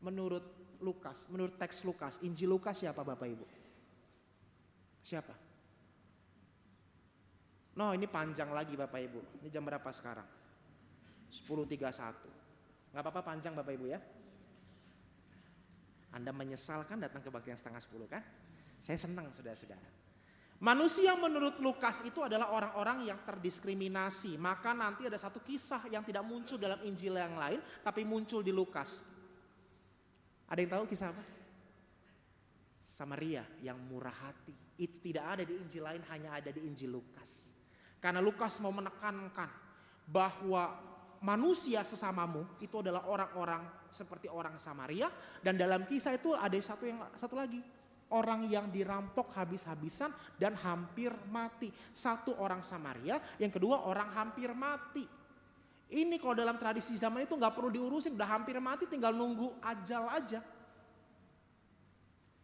Menurut Lukas, menurut teks Lukas, Injil Lukas siapa Bapak Ibu? Siapa? No, ini panjang lagi Bapak Ibu. Ini jam berapa sekarang? 10.31. Gak apa-apa panjang Bapak Ibu ya. Anda menyesal kan datang ke kebaktian 9:30 kan? Saya senang saudara-saudara. Manusia menurut Lukas itu adalah orang-orang yang terdiskriminasi. Maka nanti ada satu kisah yang tidak muncul dalam Injil yang lain, tapi muncul di Lukas. Ada yang tahu kisah apa? Samaria yang murah hati. Itu tidak ada di Injil lain, hanya ada di Injil Lukas. Karena Lukas mau menekankan bahwa manusia sesamamu itu adalah orang-orang seperti orang Samaria. Dan dalam kisah itu ada satu lagi. Orang yang dirampok habis-habisan dan hampir mati. Satu orang Samaria, yang kedua orang hampir mati. Ini kalau dalam tradisi zaman itu gak perlu diurusin, udah hampir mati tinggal nunggu ajal aja.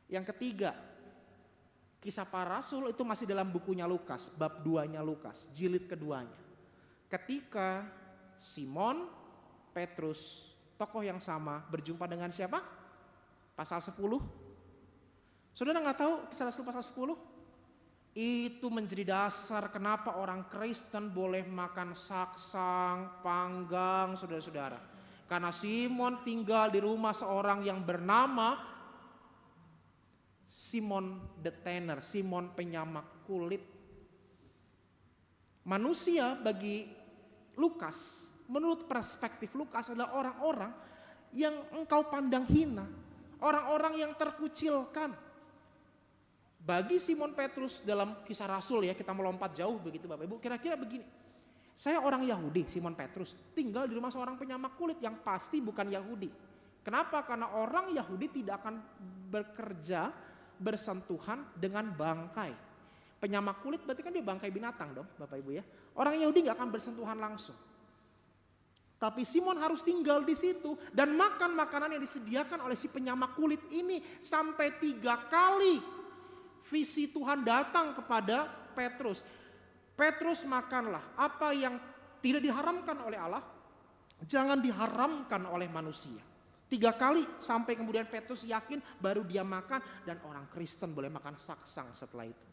Yang ketiga, kisah para rasul itu masih dalam bukunya Lukas, bab 2-nya Lukas, jilid keduanya. Ketika Simon, Petrus, tokoh yang sama berjumpa dengan siapa? Pasal 10. Saudara gak tahu kisah Rasul pasal 10? Itu menjadi dasar kenapa orang Kristen boleh makan saksang, panggang, saudara-saudara. Karena Simon tinggal di rumah seorang yang bernama Simon the Tanner, Simon penyamak kulit. Manusia bagi Lukas, menurut perspektif Lukas adalah orang-orang yang engkau pandang hina. Orang-orang yang terkucilkan. Bagi Simon Petrus dalam kisah Rasul ya, kita melompat jauh begitu Bapak Ibu. Kira-kira begini, saya orang Yahudi, Simon Petrus, tinggal di rumah seorang penyamak kulit yang pasti bukan Yahudi. Kenapa? Karena orang Yahudi tidak akan bekerja bersentuhan dengan bangkai. Penyamak kulit berarti kan dia bangkai binatang dong Bapak Ibu ya. Orang Yahudi gak akan bersentuhan langsung. Tapi Simon harus tinggal di situ dan makan makanan yang disediakan oleh si penyamak kulit ini sampai 3 kali. Visi Tuhan datang kepada Petrus. Petrus makanlah apa yang tidak diharamkan oleh Allah, jangan diharamkan oleh manusia. 3 kali sampai kemudian Petrus yakin baru dia makan dan orang Kristen boleh makan saksang setelah itu.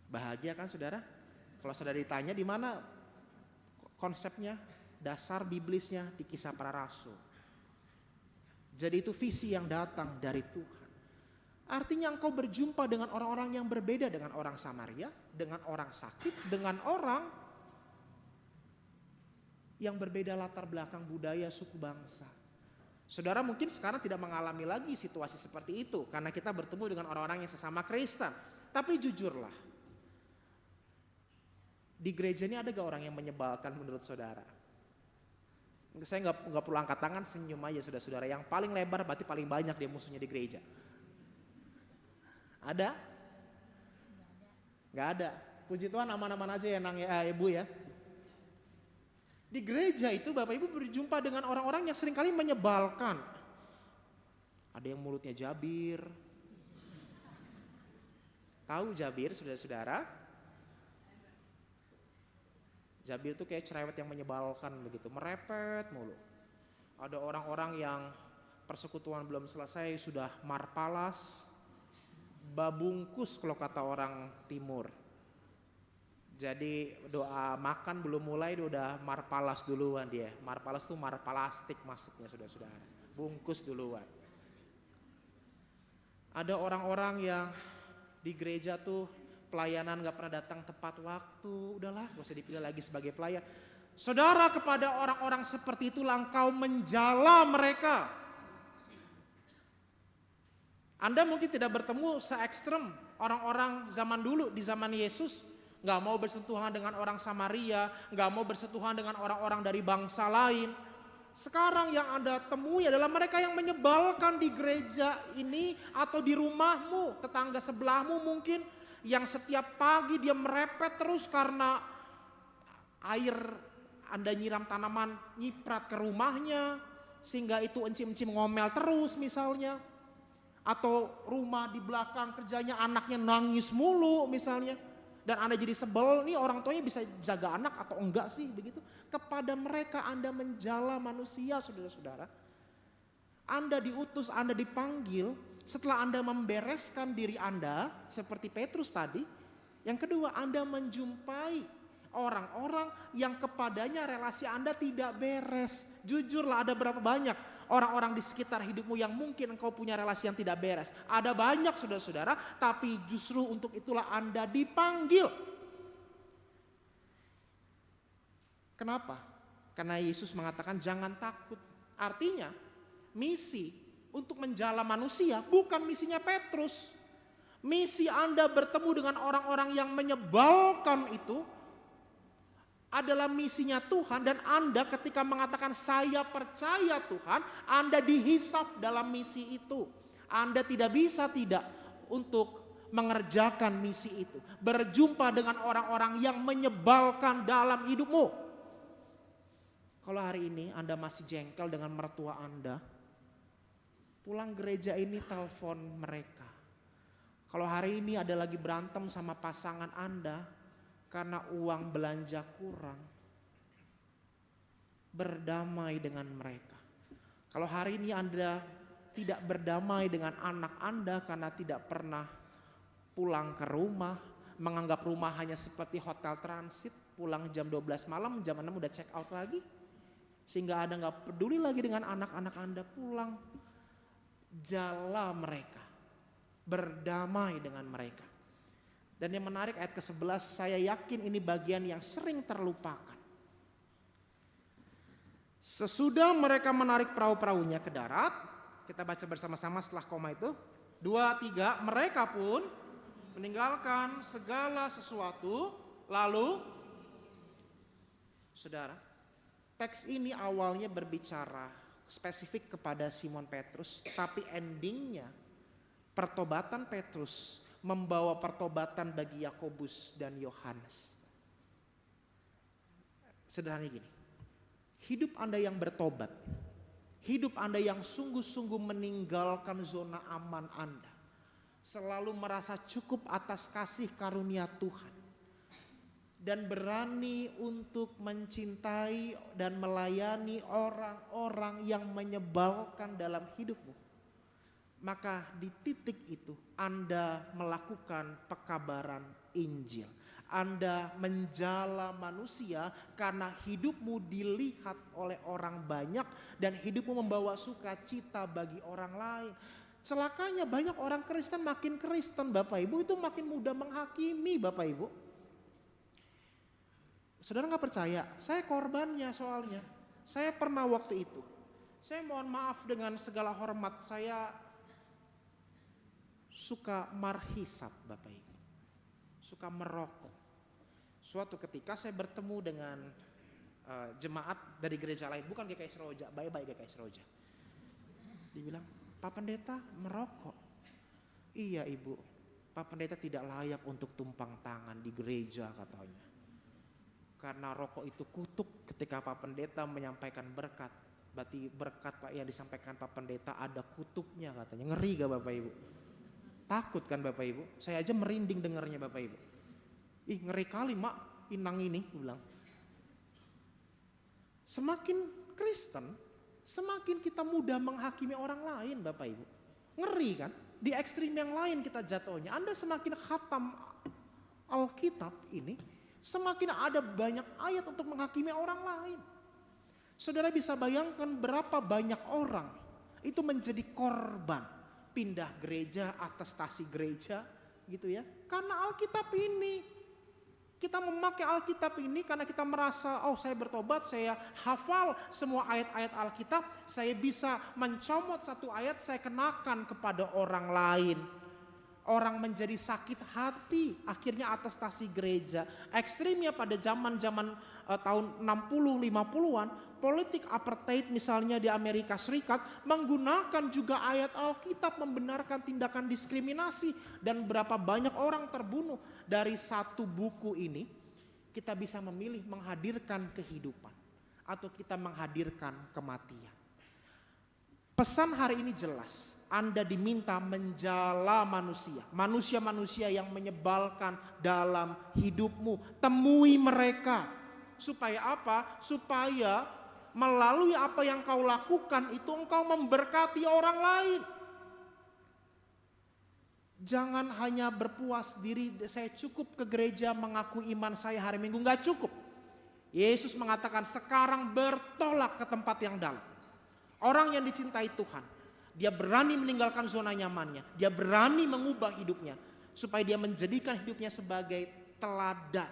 Bahagia kan saudara? Kalau saudara ditanya di mana konsepnya, dasar biblisnya di kisah para rasul. Jadi itu visi yang datang dari Tuhan. Artinya engkau berjumpa dengan orang-orang yang berbeda, dengan orang Samaria, dengan orang sakit, dengan orang yang berbeda latar belakang budaya, suku bangsa. Saudara mungkin sekarang tidak mengalami lagi situasi seperti itu karena kita bertemu dengan orang-orang yang sesama Kristen. Tapi jujurlah, di gereja ini ada gak orang yang menyebalkan menurut saudara? Saya gak perlu angkat tangan, senyum aja saudara-saudara. Yang paling lebar berarti paling banyak dia musuhnya di gereja. Ada? Gak ada. Puji Tuhan aman-aman aja ya Nang ya, Ibu ya. Di gereja itu Bapak Ibu berjumpa dengan orang-orang yang seringkali menyebalkan. Ada yang mulutnya jabir. Tahu jabir saudara-saudara? Jabir itu kayak cerewet yang menyebalkan begitu, merepet mulu. Ada orang-orang yang persekutuan belum selesai sudah marpalas, babungkus kalau kata orang timur. Jadi doa makan belum mulai dia udah marpalas duluan dia. Marpalas tuh marpalastik maksudnya saudara-saudara. Bungkus duluan. Ada orang-orang yang di gereja tuh pelayanan gak pernah datang tepat waktu. Udahlah gak usah dipilih lagi sebagai pelayan. Saudara, kepada orang-orang seperti itulah engkau menjala mereka. Anda mungkin tidak bertemu se-ekstrem orang-orang zaman dulu, di zaman Yesus. Gak mau bersentuhan dengan orang Samaria, gak mau bersentuhan dengan orang-orang dari bangsa lain. Sekarang yang Anda temui adalah mereka yang menyebalkan di gereja ini atau di rumahmu, tetangga sebelahmu mungkin, yang setiap pagi dia merepet terus karena air Anda nyiram tanaman nyiprat ke rumahnya, sehingga itu encim-encim ngomel terus misalnya. Atau rumah di belakang kerjanya anaknya nangis mulu misalnya. Dan Anda jadi sebel, nih orang tuanya bisa jaga anak atau enggak sih begitu. Kepada mereka Anda menjala manusia, saudara-saudara. Anda diutus, Anda dipanggil setelah Anda membereskan diri Anda seperti Petrus tadi. Yang kedua, Anda menjumpai orang-orang yang kepadanya relasi Anda tidak beres. Jujurlah, ada berapa banyak orang-orang di sekitar hidupmu yang mungkin engkau punya relasi yang tidak beres. Ada banyak saudara-saudara, tapi justru untuk itulah Anda dipanggil. Kenapa? Karena Yesus mengatakan jangan takut. Artinya misi untuk menjala manusia bukan misinya Petrus. Misi Anda bertemu dengan orang-orang yang menyebalkan itu adalah misinya Tuhan, dan Anda ketika mengatakan saya percaya Tuhan, Anda dihisap dalam misi itu. Anda tidak bisa tidak untuk mengerjakan misi itu. Berjumpa dengan orang-orang yang menyebalkan dalam hidupmu. Kalau hari ini Anda masih jengkel dengan mertua Anda, pulang gereja ini telepon mereka. Kalau hari ini ada lagi berantem sama pasangan Anda karena uang belanja kurang, berdamai dengan mereka. Kalau hari ini Anda tidak berdamai dengan anak Anda karena tidak pernah pulang ke rumah, menganggap rumah hanya seperti hotel transit, pulang jam 12 malam, jam 6 udah check out lagi. Sehingga Anda gak peduli lagi dengan anak-anak Anda pulang. Jala mereka, berdamai dengan mereka. Dan yang menarik ayat ke-11, saya yakin ini bagian yang sering terlupakan. Sesudah mereka menarik perahu-perahunya ke darat, kita baca bersama-sama setelah koma itu. 2, 3, mereka pun meninggalkan segala sesuatu, lalu, saudara, teks ini awalnya berbicara spesifik kepada Simon Petrus, tapi endingnya pertobatan Petrus membawa pertobatan bagi Yakobus dan Yohanes. Sederhananya gini, hidup Anda yang bertobat, hidup Anda yang sungguh-sungguh meninggalkan zona aman Anda, selalu merasa cukup atas kasih karunia Tuhan, dan berani untuk mencintai dan melayani orang-orang yang menyebalkan dalam hidupmu. Maka di titik itu Anda melakukan pekabaran Injil. Anda menjala manusia karena hidupmu dilihat oleh orang banyak dan hidupmu membawa sukacita bagi orang lain. Celakanya banyak orang Kristen makin Kristen Bapak Ibu itu makin mudah menghakimi Bapak Ibu. Saudara gak percaya? Saya korbannya soalnya. Saya pernah waktu itu. Saya mohon maaf dengan segala hormat, saya suka marhisat Bapak Ibu, suka merokok. Suatu ketika saya bertemu dengan jemaat dari gereja lain, bukan GKI Seroja, baik-baik GKI Seroja. Dibilang, Pak Pendeta merokok. Iya Ibu, Pak Pendeta tidak layak untuk tumpang tangan di gereja katanya. Karena rokok itu kutuk ketika Pak Pendeta menyampaikan berkat. Berarti berkat Pak yang disampaikan Pak Pendeta ada kutuknya katanya. Ngeri gak Bapak Ibu? Takut kan Bapak Ibu? Saya aja merinding dengarnya Bapak Ibu. Ih ngeri kali mak, inang ini, gue bilang. Semakin Kristen, semakin kita mudah menghakimi orang lain Bapak Ibu. Ngeri kan? Di ekstrim yang lain kita jatuhnya. Anda semakin khatam Alkitab ini, semakin ada banyak ayat untuk menghakimi orang lain. Saudara bisa bayangkan berapa banyak orang itu menjadi korban. Pindah gereja, atestasi gereja gitu ya. Karena Alkitab ini. Kita memakai Alkitab ini karena kita merasa, oh saya bertobat, saya hafal semua ayat-ayat Alkitab, saya bisa mencomot satu ayat, saya kenakan kepada orang lain. Orang menjadi sakit hati, akhirnya atestasi gereja. Ekstrimnya pada zaman-zaman tahun 60-50-an, politik apartheid misalnya di Amerika Serikat menggunakan juga ayat Alkitab membenarkan tindakan diskriminasi. Dan berapa banyak orang terbunuh. Dari satu buku ini kita bisa memilih menghadirkan kehidupan atau kita menghadirkan kematian. Pesan hari ini jelas. Anda diminta menjala manusia. Manusia-manusia yang menyebalkan dalam hidupmu. Temui mereka. Supaya apa? Supaya melalui apa yang kau lakukan itu engkau memberkati orang lain. Jangan hanya berpuas diri, saya cukup ke gereja mengaku iman saya hari Minggu. Enggak cukup. Yesus mengatakan sekarang bertolak ke tempat yang dalam. Orang yang dicintai Tuhan. Dia berani meninggalkan zona nyamannya. Dia berani mengubah hidupnya. Supaya dia menjadikan hidupnya sebagai teladan.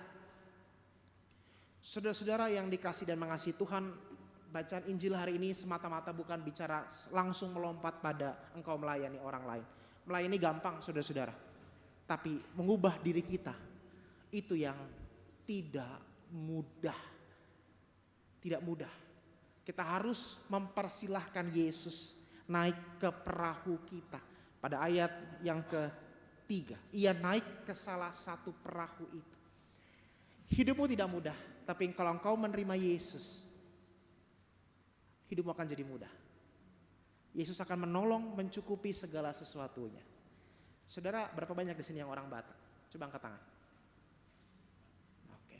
Saudara-saudara yang dikasih dan mengasihi Tuhan. Bacaan Injil hari ini semata-mata bukan bicara langsung melompat pada engkau melayani orang lain. Melayani gampang saudara-saudara. Tapi mengubah diri kita. Itu yang tidak mudah. Tidak mudah. Kita harus mempersilahkan Yesus naik ke perahu kita. Pada ayat yang ketiga, ia naik ke salah satu perahu itu. Hidupmu tidak mudah, tapi kalau engkau menerima Yesus, hidupmu akan jadi mudah. Yesus akan menolong mencukupi segala sesuatunya. Saudara, berapa banyak di sini yang orang Batak? Coba angkat tangan. Oke,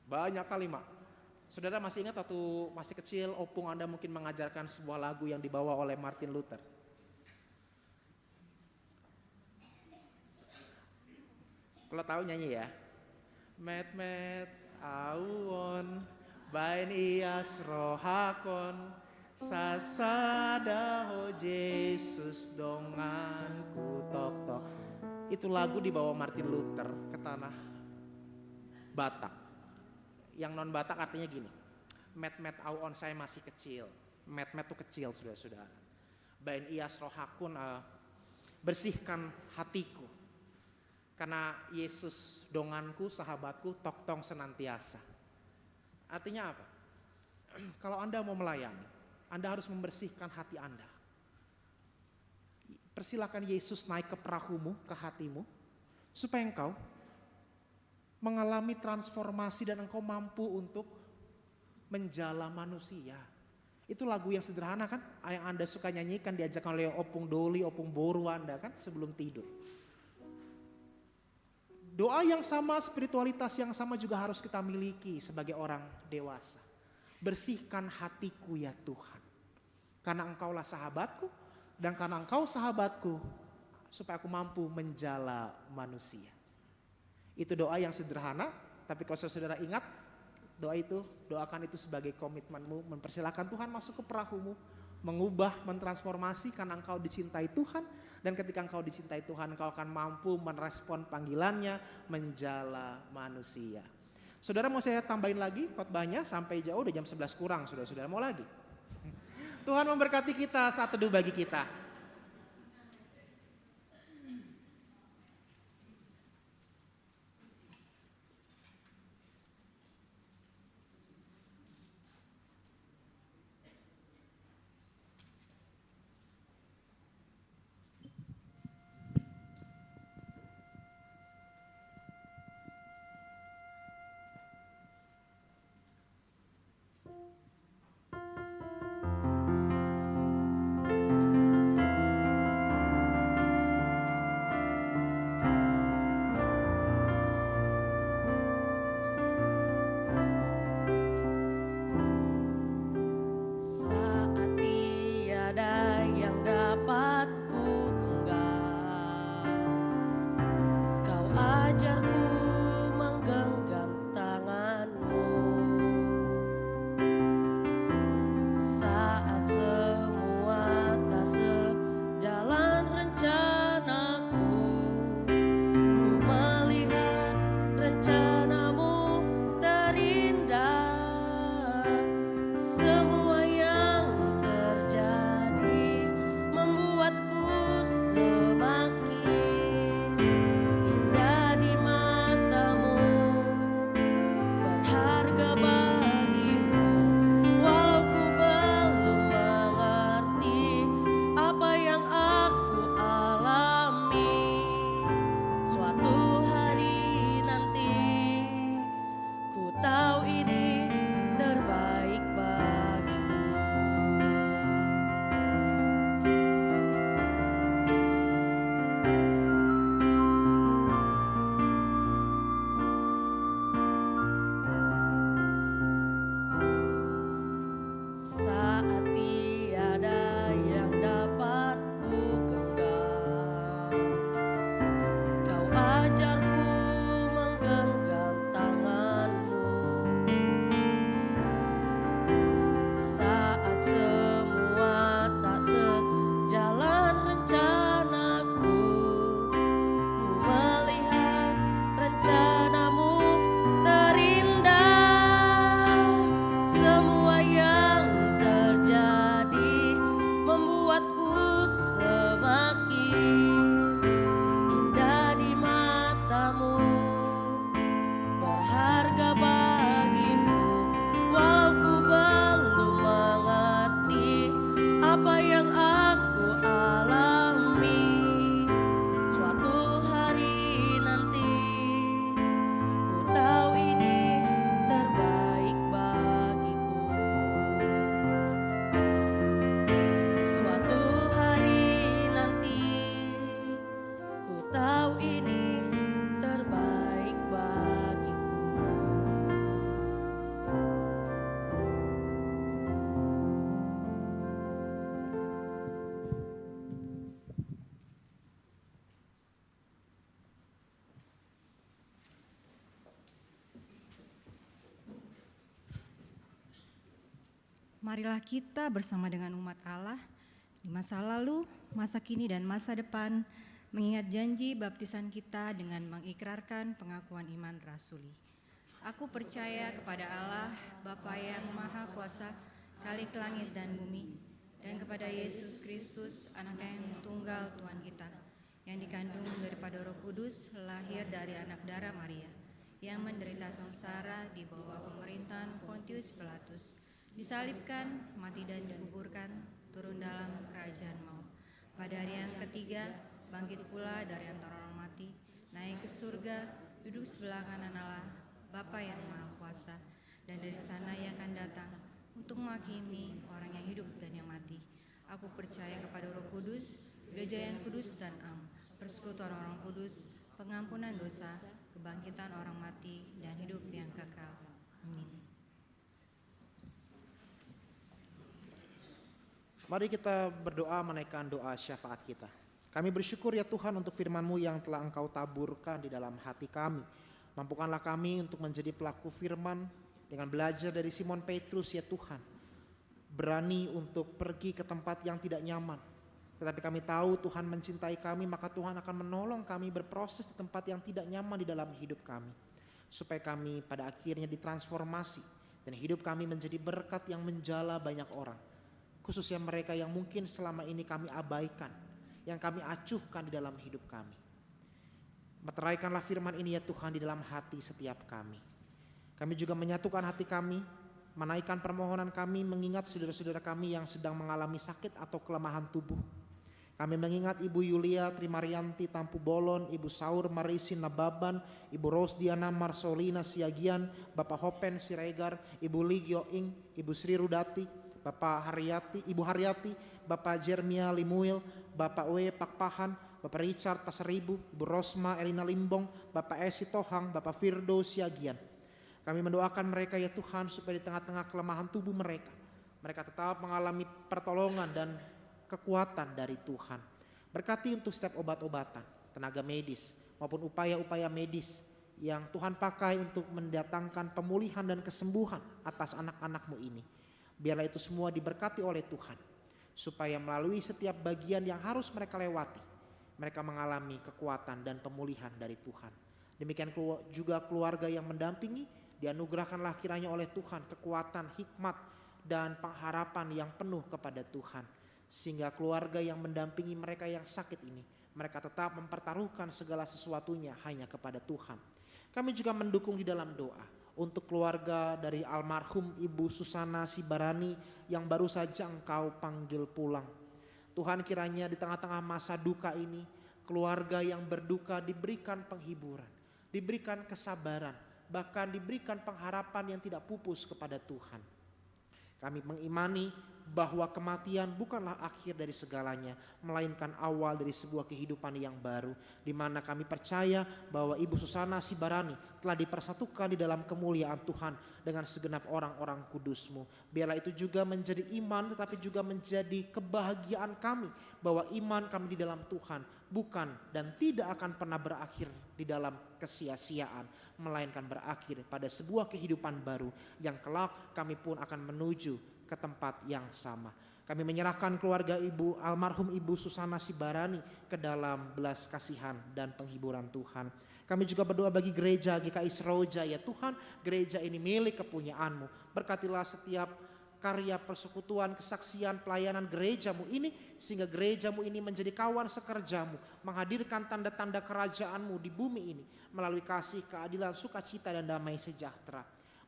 banyak kali mak. Saudara masih ingat waktu masih kecil opung Anda mungkin mengajarkan sebuah lagu yang dibawa oleh Martin Luther. Kalau tahu nyanyi ya. Met auon bain ias rohakon sasadaho Jesus donganku tok. Itu lagu dibawa Martin Luther ke tanah Batak. Yang non Batak artinya gini. Met auon saya masih kecil. Met tuh kecil saudara-saudara. Bain ias rohakun bersihkan hatiku. Karena Yesus donganku, sahabatku, toktong senantiasa. Artinya apa? Kalau Anda mau melayani, Anda harus membersihkan hati Anda. Persilakan Yesus naik ke perahumu, ke hatimu. Supaya engkau mengalami transformasi dan engkau mampu untuk menjala manusia. Itu lagu yang sederhana kan, yang Anda suka nyanyikan diajarkan oleh Opung Doli, Opung Boru Anda kan sebelum tidur. Doa yang sama, spiritualitas yang sama juga harus kita miliki sebagai orang dewasa. Bersihkan hatiku ya Tuhan. Karena engkaulah sahabatku dan karena engkau sahabatku supaya aku mampu menjala manusia. Itu doa yang sederhana, tapi kalau saudara ingat, doakan itu sebagai komitmenmu, mempersilahkan Tuhan masuk ke perahumu, mengubah, mentransformasi karena engkau dicintai Tuhan, dan ketika engkau dicintai Tuhan, engkau akan mampu merespon panggilannya, menjala manusia. Saudara mau saya tambahin lagi khotbahnya sampai jauh, udah jam 11 kurang, saudara-saudara mau lagi? Tuhan memberkati kita, saat teduh bagi kita. marilah kita bersama dengan umat Allah di masa lalu, masa kini, dan masa depan mengingat janji baptisan kita dengan mengikrarkan pengakuan iman rasuli. Aku percaya kepada Allah, Bapa yang Maha Kuasa, Khalik langit dan bumi, dan kepada Yesus Kristus, Anak yang tunggal Tuhan kita, yang dikandung daripada Roh Kudus, lahir dari anak darah Maria, yang menderita sengsara di bawah pemerintahan Pontius Pilatus, disalibkan, mati dan dikuburkan, turun dalam kerajaan maut. Pada hari yang ketiga, bangkit pula dari antara orang mati, naik ke surga, duduk sebelah kanan Allah, Bapa yang Maha Kuasa, dan dari sana ia akan datang untuk menghakimi orang yang hidup dan yang mati. Aku percaya kepada Roh Kudus, gereja yang kudus dan am, persekutuan orang kudus, pengampunan dosa, kebangkitan orang mati, dan hidup yang kekal. Amin. Mari kita berdoa menaikkan doa syafaat kita. Kami bersyukur ya Tuhan untuk firman-Mu yang telah Engkau taburkan di dalam hati kami. Mampukanlah kami untuk menjadi pelaku firman dengan belajar dari Simon Petrus ya Tuhan. Berani untuk pergi ke tempat yang tidak nyaman. Tetapi kami tahu Tuhan mencintai kami, maka Tuhan akan menolong kami berproses di tempat yang tidak nyaman di dalam hidup kami. Supaya kami pada akhirnya ditransformasi dan hidup kami menjadi berkat yang menjala banyak orang. Khususnya mereka yang mungkin selama ini kami abaikan, yang kami acuhkan di dalam hidup kami. Meteraikanlah firman ini ya Tuhan di dalam hati setiap kami. Kami juga menyatukan hati kami, menaikkan permohonan kami mengingat saudara-saudara kami yang sedang mengalami sakit atau kelemahan tubuh. Kami mengingat Ibu Yulia Trimarianti Tampu Bolon, Ibu Saur Marisi Nababan, Ibu Rosdiana Marsolina Siagian, Bapak Hopen Siregar, Ibu Ligio Ing, Ibu Sri Rudati, Bapak Haryati, Ibu Haryati, Bapak Jermia Limuil, Bapak W Pakpahan, Bapak Richard Pasaribu, Ibu Rosma Elina Limbong, Bapak Esi Tohang, Bapak Firdo Siagian. Kami mendoakan mereka ya Tuhan supaya di tengah-tengah kelemahan tubuh mereka tetap mengalami pertolongan dan kekuatan dari Tuhan. Berkati untuk setiap obat-obatan, tenaga medis maupun upaya-upaya medis yang Tuhan pakai untuk mendatangkan pemulihan dan kesembuhan atas anak-anak-Mu ini. Biarlah itu semua diberkati oleh Tuhan, supaya melalui setiap bagian yang harus mereka lewati, mereka mengalami kekuatan dan pemulihan dari Tuhan. Demikian juga keluarga yang mendampingi, dianugerahkanlah kiranya oleh Tuhan kekuatan, hikmat, dan pengharapan yang penuh kepada Tuhan. Sehingga keluarga yang mendampingi mereka yang sakit ini, mereka tetap mempertaruhkan segala sesuatunya hanya kepada Tuhan. Kami juga mendukung di dalam doa untuk keluarga dari almarhum Ibu Susana Sibarani yang baru saja Engkau panggil pulang. Tuhan kiranya di tengah-tengah masa duka ini, keluarga yang berduka diberikan penghiburan, diberikan kesabaran, bahkan diberikan pengharapan yang tidak pupus kepada Tuhan. Kami mengimani bahwa kematian bukanlah akhir dari segalanya, melainkan awal dari sebuah kehidupan yang baru, di mana kami percaya bahwa Ibu Susana Sibarani telah dipersatukan di dalam kemuliaan Tuhan dengan segenap orang-orang kudus-Mu. Biarlah itu juga menjadi iman, tetapi juga menjadi kebahagiaan kami bahwa iman kami di dalam Tuhan bukan dan tidak akan pernah berakhir di dalam kesia-siaan, melainkan berakhir pada sebuah kehidupan baru yang kelak kami pun akan menuju ke tempat yang sama. Kami menyerahkan keluarga almarhum Ibu Susana Sibarani ke dalam belas kasihan dan penghiburan Tuhan. Kami juga berdoa bagi gereja GKI Seroja ya Tuhan, gereja ini milik kepunyaan-Mu. Berkatilah setiap karya persekutuan, kesaksian, pelayanan gereja-Mu ini, sehingga gereja-Mu ini menjadi kawan sekerja-Mu, menghadirkan tanda-tanda kerajaan-Mu di bumi ini melalui kasih, keadilan, sukacita, dan damai sejahtera.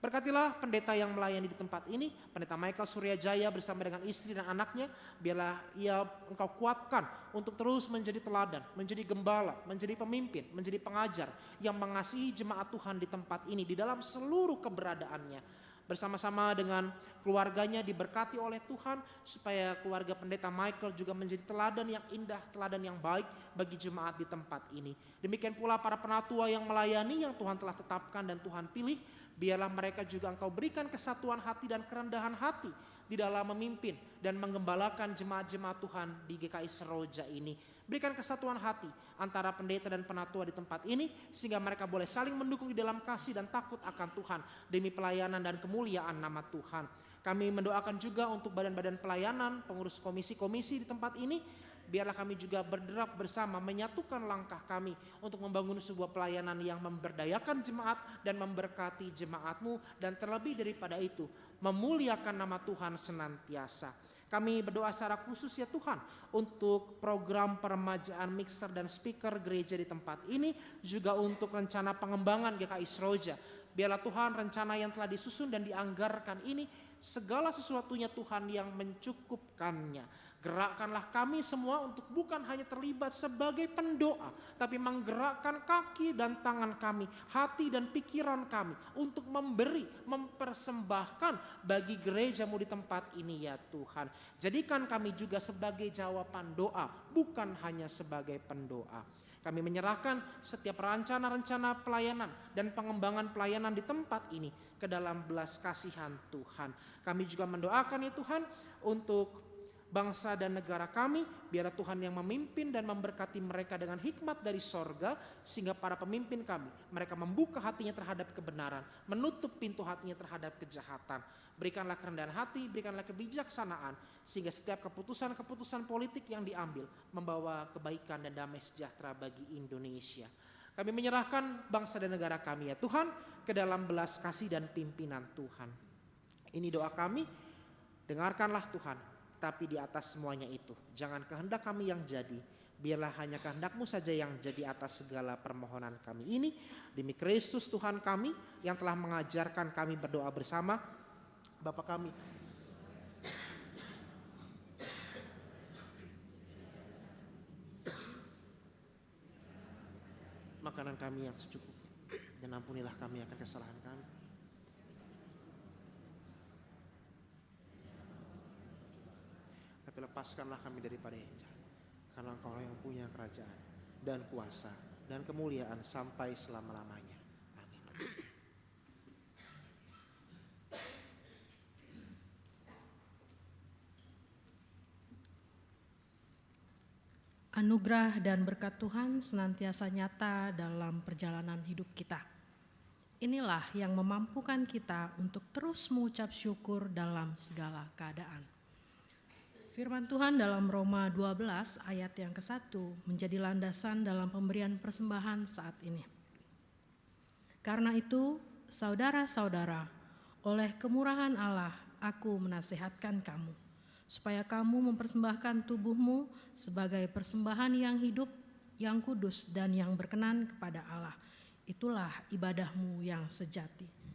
Berkatilah pendeta yang melayani di tempat ini, Pendeta Michael Suryajaya bersama dengan istri dan anaknya. Biarlah ia Engkau kuatkan untuk terus menjadi teladan, menjadi gembala, menjadi pemimpin, menjadi pengajar yang mengasihi jemaat Tuhan di tempat ini, di dalam seluruh keberadaannya. Bersama-sama dengan keluarganya diberkati oleh Tuhan, supaya keluarga Pendeta Michael juga menjadi teladan yang indah, teladan yang baik bagi jemaat di tempat ini. Demikian pula para penatua yang melayani, yang Tuhan telah tetapkan dan Tuhan pilih. Biarlah mereka juga Engkau berikan kesatuan hati dan kerendahan hati di dalam memimpin dan menggembalakan jemaat-jemaat Tuhan di GKI Seroja ini. Berikan kesatuan hati antara pendeta dan penatua di tempat ini, sehingga mereka boleh saling mendukung di dalam kasih dan takut akan Tuhan demi pelayanan dan kemuliaan nama Tuhan. Kami mendoakan juga untuk badan-badan pelayanan, pengurus komisi-komisi di tempat ini. Biarlah kami juga berderap bersama menyatukan langkah kami untuk membangun sebuah pelayanan yang memberdayakan jemaat dan memberkati jemaat-Mu. Dan terlebih daripada itu, memuliakan nama Tuhan senantiasa. Kami berdoa secara khusus ya Tuhan untuk program peremajaan mixer dan speaker gereja di tempat ini. Juga untuk rencana pengembangan GKI Seroja. Biarlah Tuhan rencana yang telah disusun dan dianggarkan ini, segala sesuatunya Tuhan yang mencukupkannya. Gerakkanlah kami semua untuk bukan hanya terlibat sebagai pendoa, tapi menggerakkan kaki dan tangan kami, hati dan pikiran kami untuk memberi, mempersembahkan bagi gereja-Mu di tempat ini ya Tuhan. Jadikan kami juga sebagai jawaban doa, bukan hanya sebagai pendoa. Kami menyerahkan setiap rencana-rencana pelayanan dan pengembangan pelayanan di tempat ini ke dalam belas kasihan Tuhan. Kami juga mendoakan ya Tuhan untuk bangsa dan negara kami, biar Tuhan yang memimpin dan memberkati mereka dengan hikmat dari sorga, sehingga para pemimpin kami, mereka membuka hatinya terhadap kebenaran, menutup pintu hatinya terhadap kejahatan. Berikanlah kerendahan hati, berikanlah kebijaksanaan, sehingga setiap keputusan-keputusan politik yang diambil membawa kebaikan dan damai sejahtera bagi Indonesia. Kami menyerahkan bangsa dan negara kami ya Tuhan ke dalam belas kasih dan pimpinan Tuhan. Ini doa kami, dengarkanlah Tuhan. Tapi di atas semuanya itu, jangan kehendak kami yang jadi, biarlah hanya kehendak-Mu saja yang jadi atas segala permohonan kami ini. Demi Kristus Tuhan kami yang telah mengajarkan kami berdoa bersama. Bapa kami, makanan kami yang secukupnya, dan ampunilah kami akan kesalahan kami. Tapi lepaskanlah kami daripada yang jahat, karena Engkau yang punya kerajaan dan kuasa dan kemuliaan sampai selama-lamanya. Amin. Anugerah dan berkat Tuhan senantiasa nyata dalam perjalanan hidup kita. Inilah yang memampukan kita untuk terus mengucap syukur dalam segala keadaan. Firman Tuhan dalam Roma 12 ayat yang ke-1 menjadi landasan dalam pemberian persembahan saat ini. Karena itu, saudara-saudara, oleh kemurahan Allah aku menasihatkan kamu, supaya kamu mempersembahkan tubuhmu sebagai persembahan yang hidup, yang kudus dan yang berkenan kepada Allah. Itulah ibadahmu yang sejati.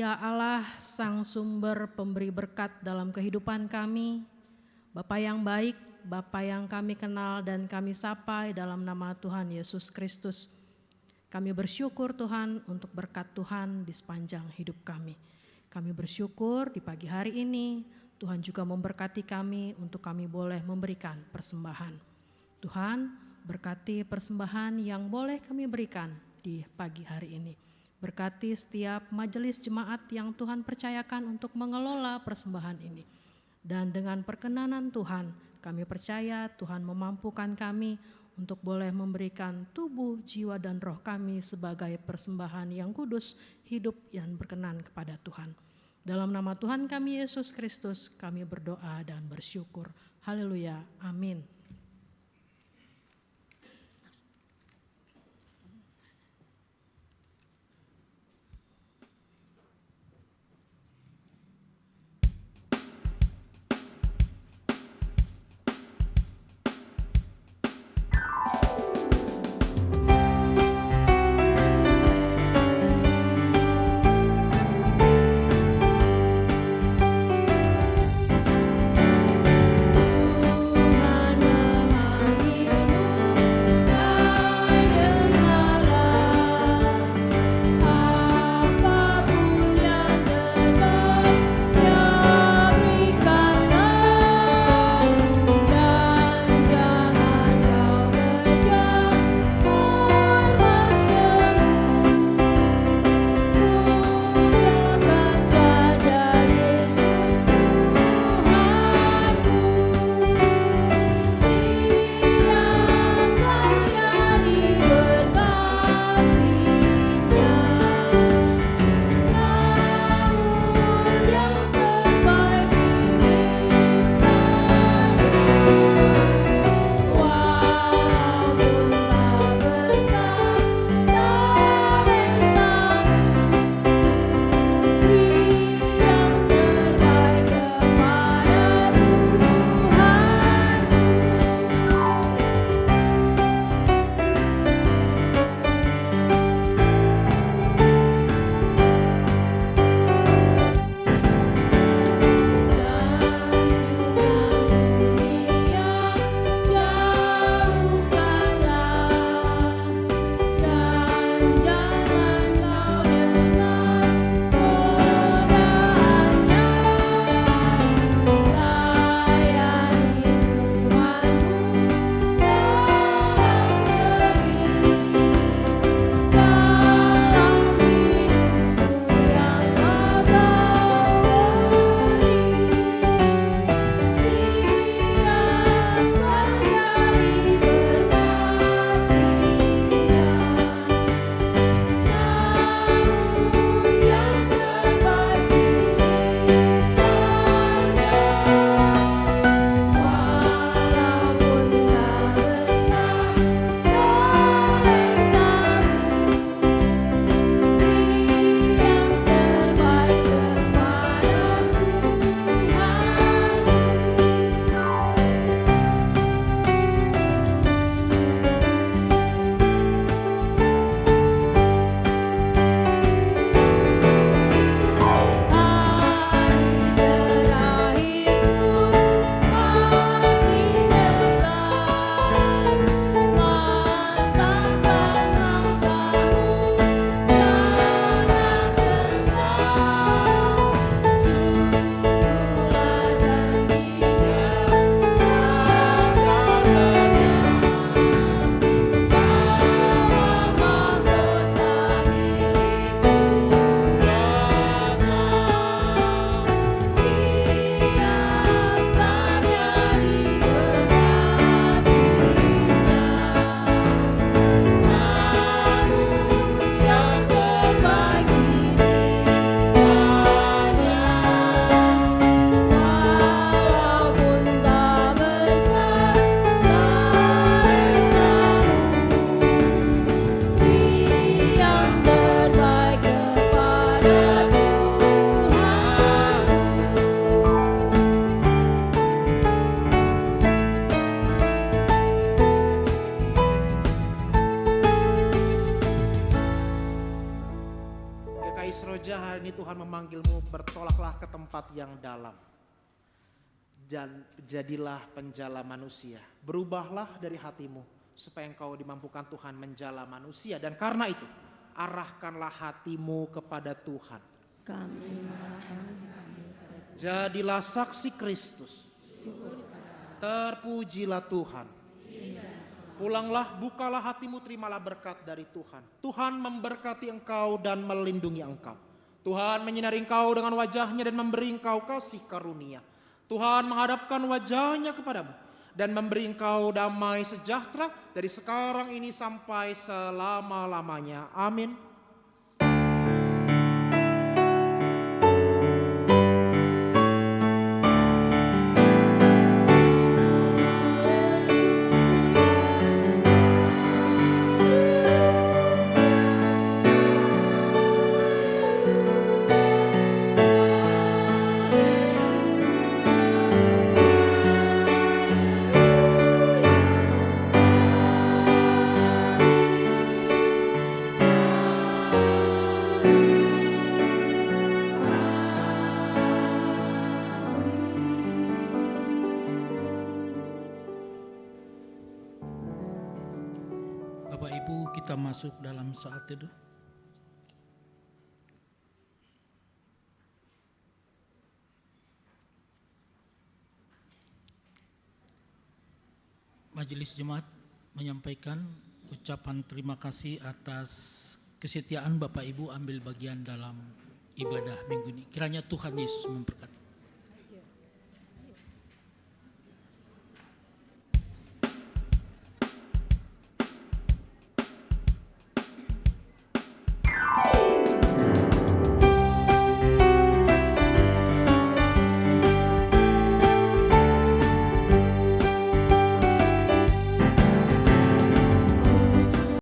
Ya Allah, Sang Sumber pemberi berkat dalam kehidupan kami, Bapa yang baik, Bapa yang kami kenal dan kami sapa dalam nama Tuhan Yesus Kristus. Kami bersyukur Tuhan untuk berkat Tuhan di sepanjang hidup kami. Kami bersyukur di pagi hari ini Tuhan juga memberkati kami untuk kami boleh memberikan persembahan. Tuhan, berkati persembahan yang boleh kami berikan di pagi hari ini. Berkati setiap majelis jemaat yang Tuhan percayakan untuk mengelola persembahan ini. Dan dengan perkenanan Tuhan, kami percaya Tuhan memampukan kami untuk boleh memberikan tubuh, jiwa, dan roh kami sebagai persembahan yang kudus, hidup yang berkenan kepada Tuhan. Dalam nama Tuhan kami Yesus Kristus, kami berdoa dan bersyukur. Haleluya, amin. Tuhan masuklah ke tempat yang dalam. Jadilah penjala manusia. Berubahlah dari hatimu supaya engkau dimampukan Tuhan menjala manusia. Dan karena itu, arahkanlah hatimu kepada Tuhan. Jadilah saksi Kristus. Terpujilah Tuhan. Pulanglah, bukalah hatimu, terimalah berkat dari Tuhan. Tuhan memberkati engkau dan melindungi engkau. Tuhan menyinari engkau dengan wajahnya dan memberi engkau kasih karunia. Tuhan menghadapkan wajahnya kepadamu dan memberi engkau damai sejahtera dari sekarang ini sampai selama-lamanya. Amin. Bapak Ibu, kita masuk dalam saat teduh. Majelis Jemaat menyampaikan ucapan terima kasih atas kesetiaan Bapak Ibu ambil bagian dalam ibadah minggu ini. Kiranya Tuhan Yesus memberkati.